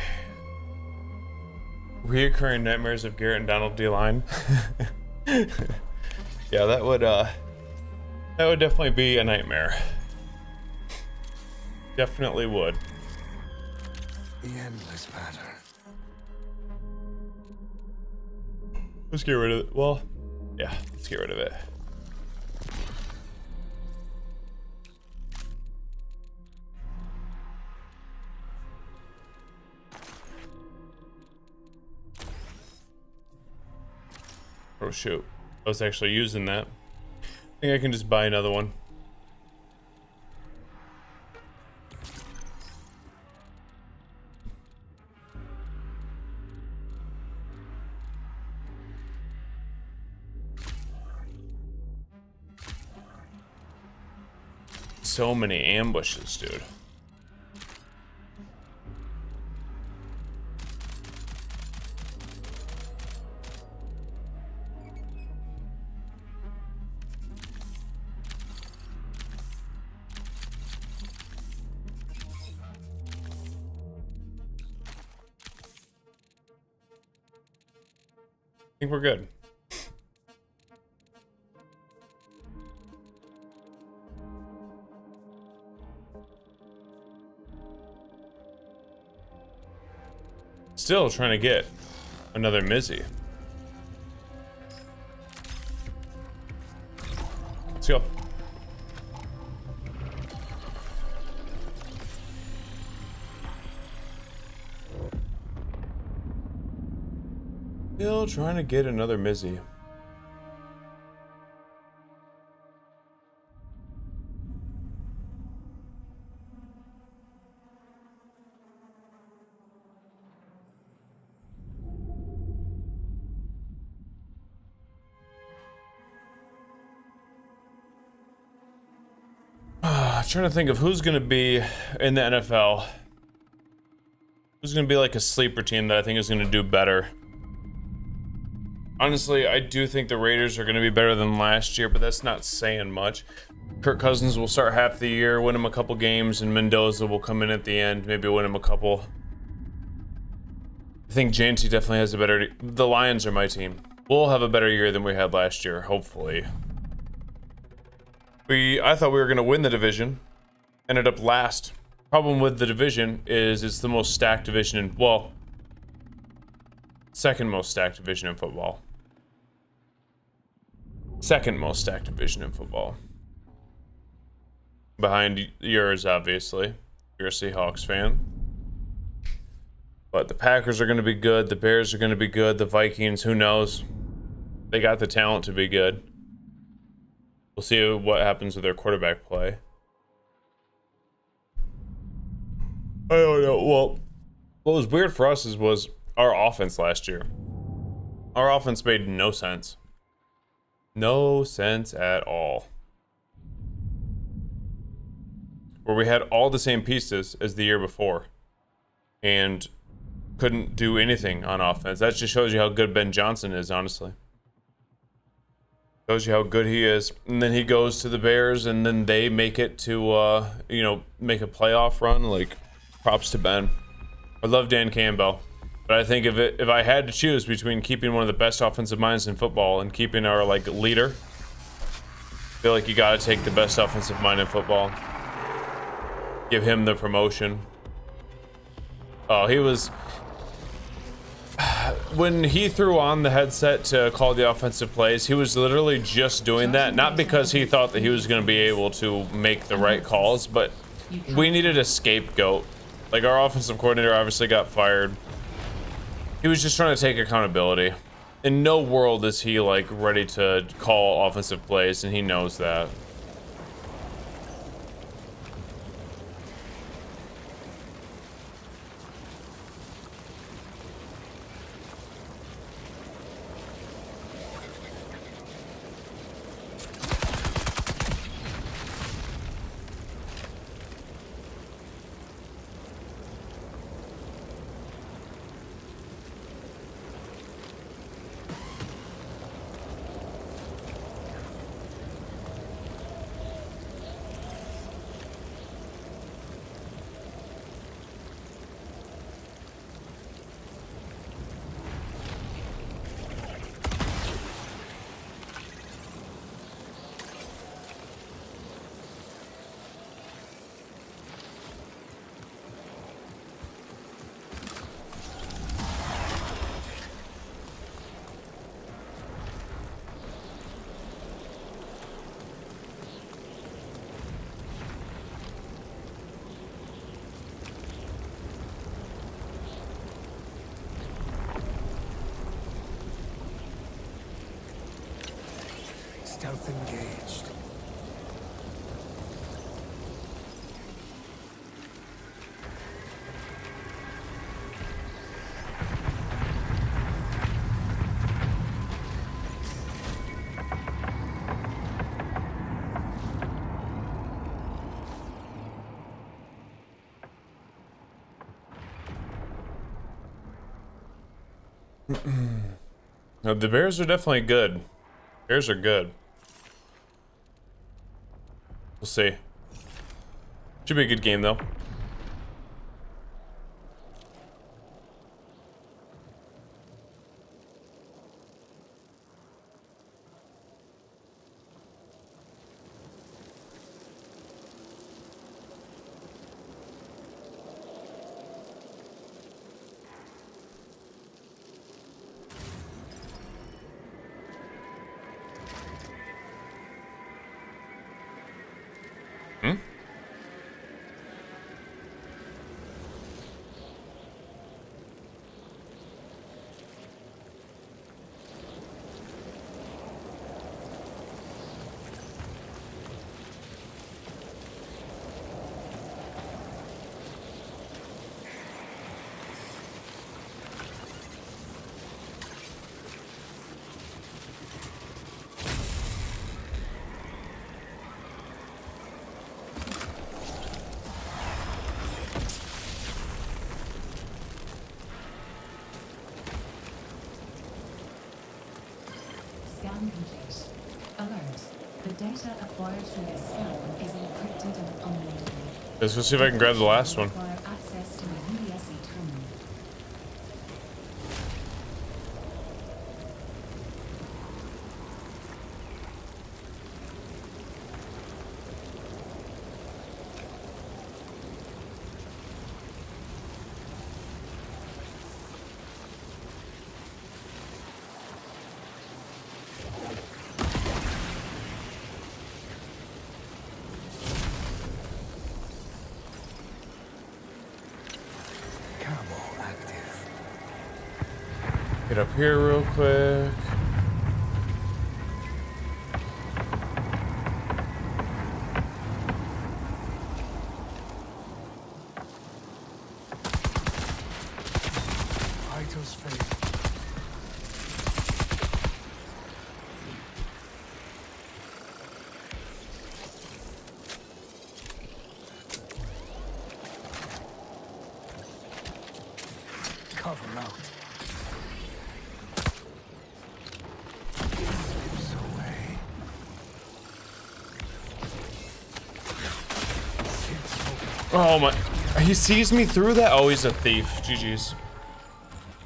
Reoccurring nightmares of Garrett and Donald D-line. Yeah, that would definitely be a nightmare. Definitely would. The endless pattern. Let's get rid of it. Well, yeah, let's get rid of it. Oh shoot, I was actually using that. I think I can just buy another one. So many ambushes, dude. I think we're good. Still trying to get another Mizzy. Let's go. Still trying to get another Mizzy. Trying to think of who's going to be in the NFL. Who's going to be like a sleeper team that I think is going to do better. Honestly, I do think the Raiders are going to be better than last year, but that's not saying much. Kirk Cousins will start half the year, win him a couple games, and Mendoza will come in at the end, maybe win him a couple. I think Janty definitely has a better... The Lions are my team. We'll have a better year than we had last year, hopefully. I thought we were going to win the division. Ended up last. Problem with the division is it's the most stacked division in... Well, second most stacked division in football. Second most stacked division in football. Behind yours, obviously. You're a Seahawks fan. But the Packers are going to be good. The Bears are going to be good. The Vikings, who knows? They got the talent to be good. We'll see what happens with their quarterback play. I don't know. Well, what was weird for us was our offense last year. Our offense made no sense. No sense at all. Where we had all the same pieces as the year before. And couldn't do anything on offense. That just shows you how good Ben Johnson is, honestly. Shows you how good he is. And then he goes to the Bears, and then they make it to, you know, make a playoff run. Like, props to Ben. I love Dan Campbell. But I think if I had to choose between keeping one of the best offensive minds in football and keeping our, like, leader, I feel like you gotta take the best offensive mind in football. Give him the promotion. Oh, he was... When he threw on the headset to call the offensive plays, he was literally just doing that, not because he thought that he was going to be able to make the right calls, but we needed a scapegoat. Like, our offensive coordinator obviously got fired. He was just trying to take accountability. In no world is he, like, ready to call offensive plays, and he knows that. Stealth engaged. No, the Bears are definitely good. Bears are good. We'll see. Should be a good game though. Scan complete. Alert. The data acquired through this scan is encrypted and unreadable. Let's go see if I can grab the last one. Require access to a UESE terminal. Get up here real quick. Vitals fade. Cover out. Oh my, he sees me through that? Oh, he's a thief. GG's.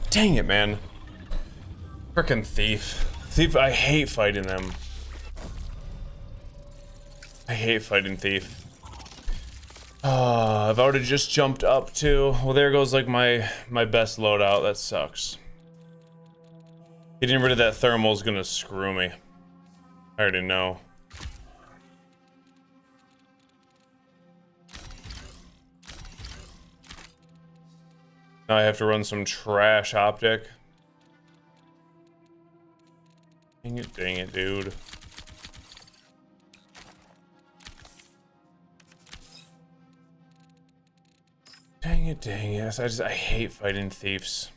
Dang it, man. Frickin' thief. Thief, I hate fighting them. I hate fighting thief. If I would've just jumped up too. Well, there goes like my best loadout. That sucks. Getting rid of that thermal is gonna screw me. I already know. Now I have to run some trash optic. Dang it, dude. Dang it. I hate fighting thieves.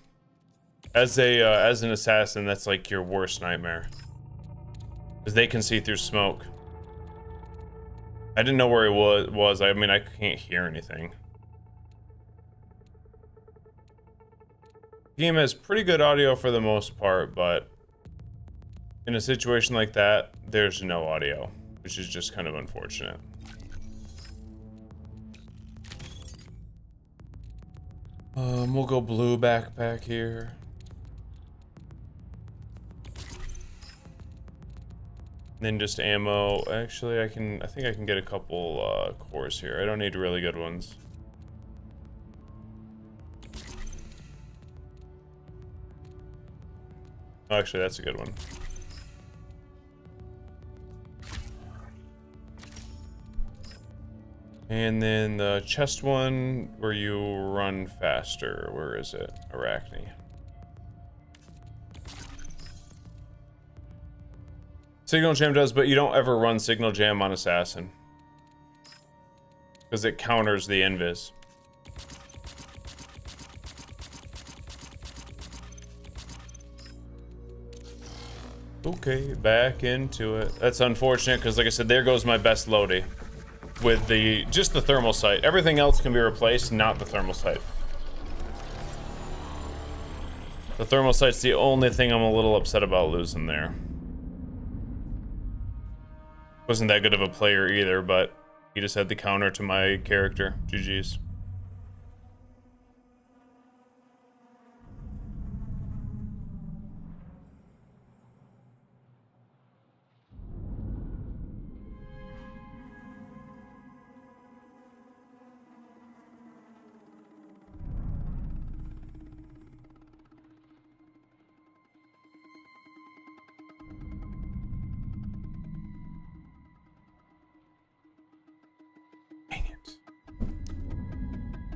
As an assassin, that's like your worst nightmare. Because they can see through smoke. I didn't know where he was. I mean, I can't hear anything. The game has pretty good audio for the most part, but in a situation like that, there's no audio, which is just kind of unfortunate. We'll go blue backpack here. And then just ammo. Actually, I think I can get a couple cores here. I don't need really good ones. Oh, actually, that's a good one. And then the chest one, where you run faster. Where is it? Arachne. Signal Jam does, but you don't ever run Signal Jam on Assassin. Because it counters the invis. Okay, back into it. That's unfortunate because, like I said, there goes my best loadie. With just the thermal sight. Everything else can be replaced, not the thermal sight. The thermal sight's the only thing I'm a little upset about losing there. Wasn't that good of a player either, but he just had the counter to my character. GG's.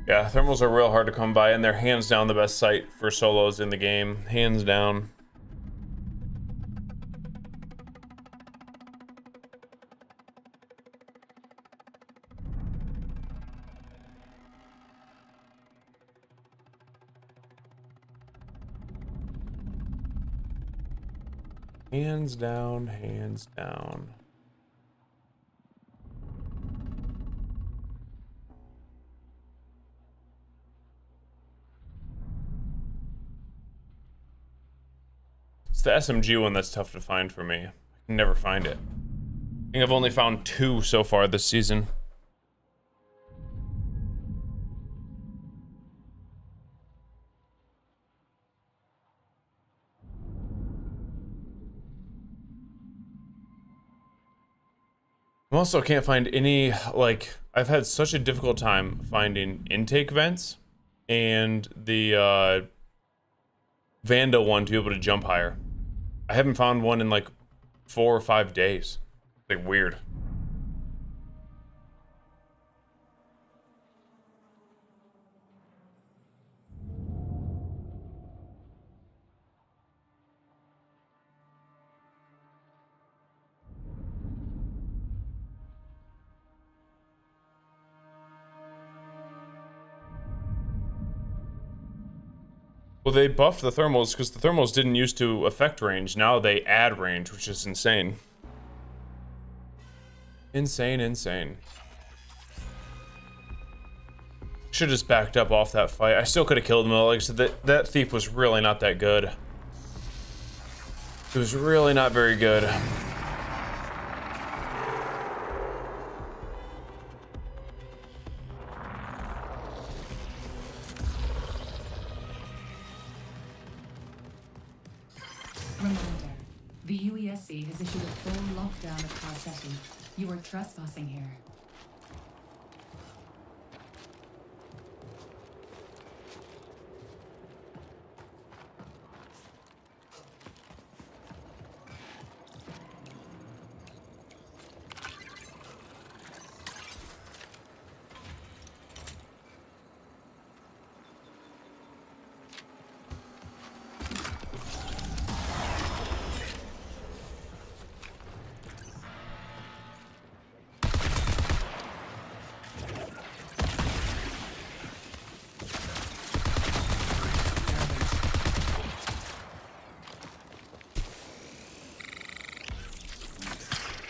Yeah, thermals are real hard to come by, and they're hands down the best sight for solos in the game. Hands down. Hands down, hands down. It's the SMG one that's tough to find for me. I can never find it. I think I've only found 2 so far this season. I also can't find any, like, I've had such a difficult time finding intake vents and the Vanda one to be able to jump higher. I haven't found one in like 4 or 5 days. Like, weird. Well, they buffed the thermals because the thermals didn't used to affect range. Now they add range, which is insane. Insane, insane. Should have just backed up off that fight. I still could have killed him though. Like I said, that thief was really not that good. It was really not very good. Reminder, the UESC has issued a full lockdown of Carcetti. You are trespassing here.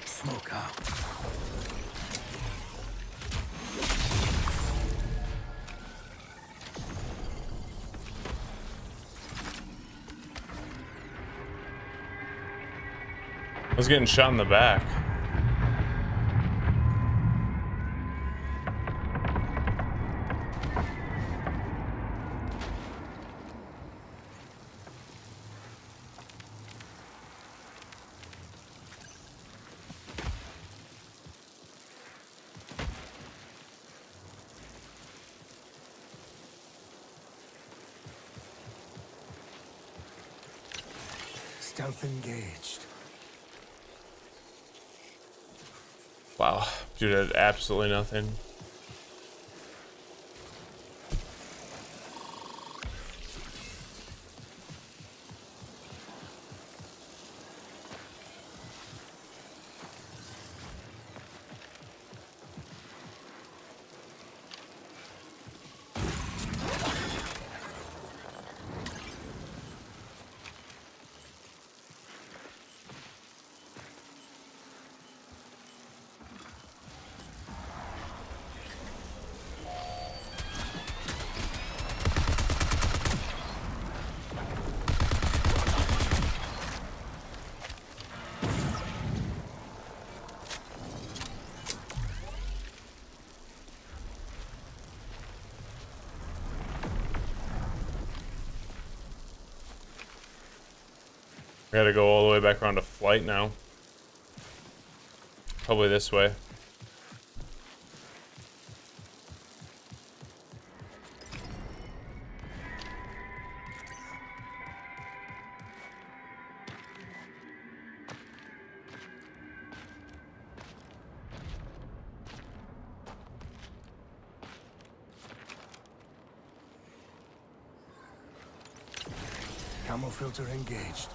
Smoke out. I was getting shot in the back. Stealth engaged. Wow, dude, had absolutely nothing. I gotta go all the way back around to flight now. Probably this way. Camo filter engaged.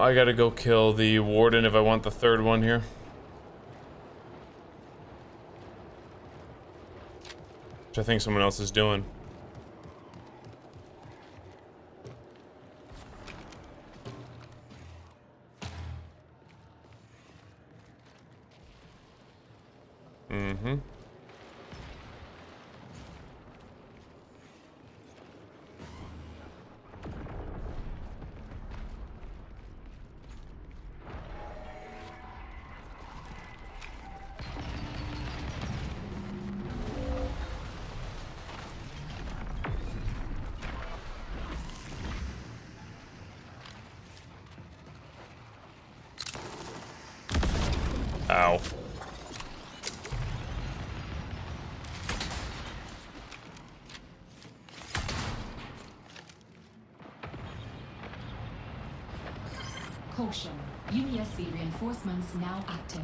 I gotta go kill the warden if I want the third one here. Which I think someone else is doing. Mm-hmm. Ow. Caution. UESC reinforcements now active.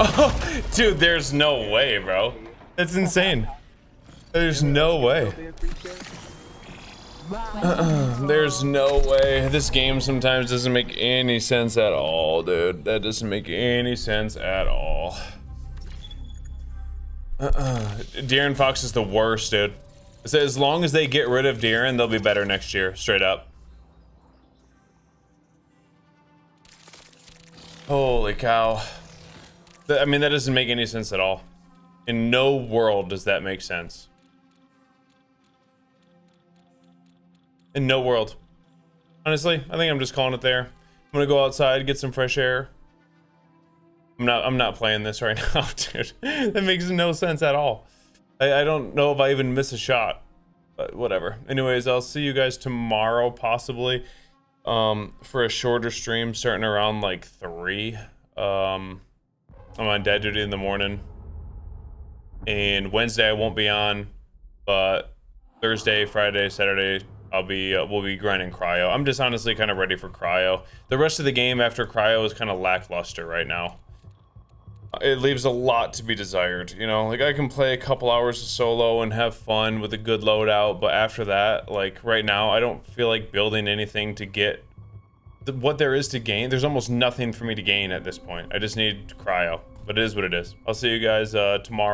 Oh, dude, there's no way, bro. That's insane. There's no way. There's no way. This game sometimes doesn't make any sense at all, dude. That doesn't make any sense at all. De'Aaron Fox is the worst, dude. So as long as they get rid of De'Aaron, they'll be better next year, straight up. Holy cow. I mean, that doesn't make any sense at all. In no world does that make sense. In no world. Honestly, I think I'm just calling it there. I'm gonna go outside, get some fresh air. I'm not playing this right now, dude. That makes no sense at all. I don't know if I even miss a shot, but whatever. Anyways, I'll see you guys tomorrow, possibly, for a shorter stream starting around like 3. I'm on dead duty in the morning, and Wednesday I won't be on, but Thursday, Friday, Saturday we'll be grinding cryo. I'm just honestly kind of ready for cryo. The rest of the game after cryo is kind of lackluster right now. It leaves a lot to be desired, you know. Like, I can play a couple hours of solo and have fun with a good loadout, but after that, like right now, I don't feel like building anything to get what there is to gain. There's almost nothing for me to gain at this point. I just need cryo, but it is what it is. I'll see you guys tomorrow.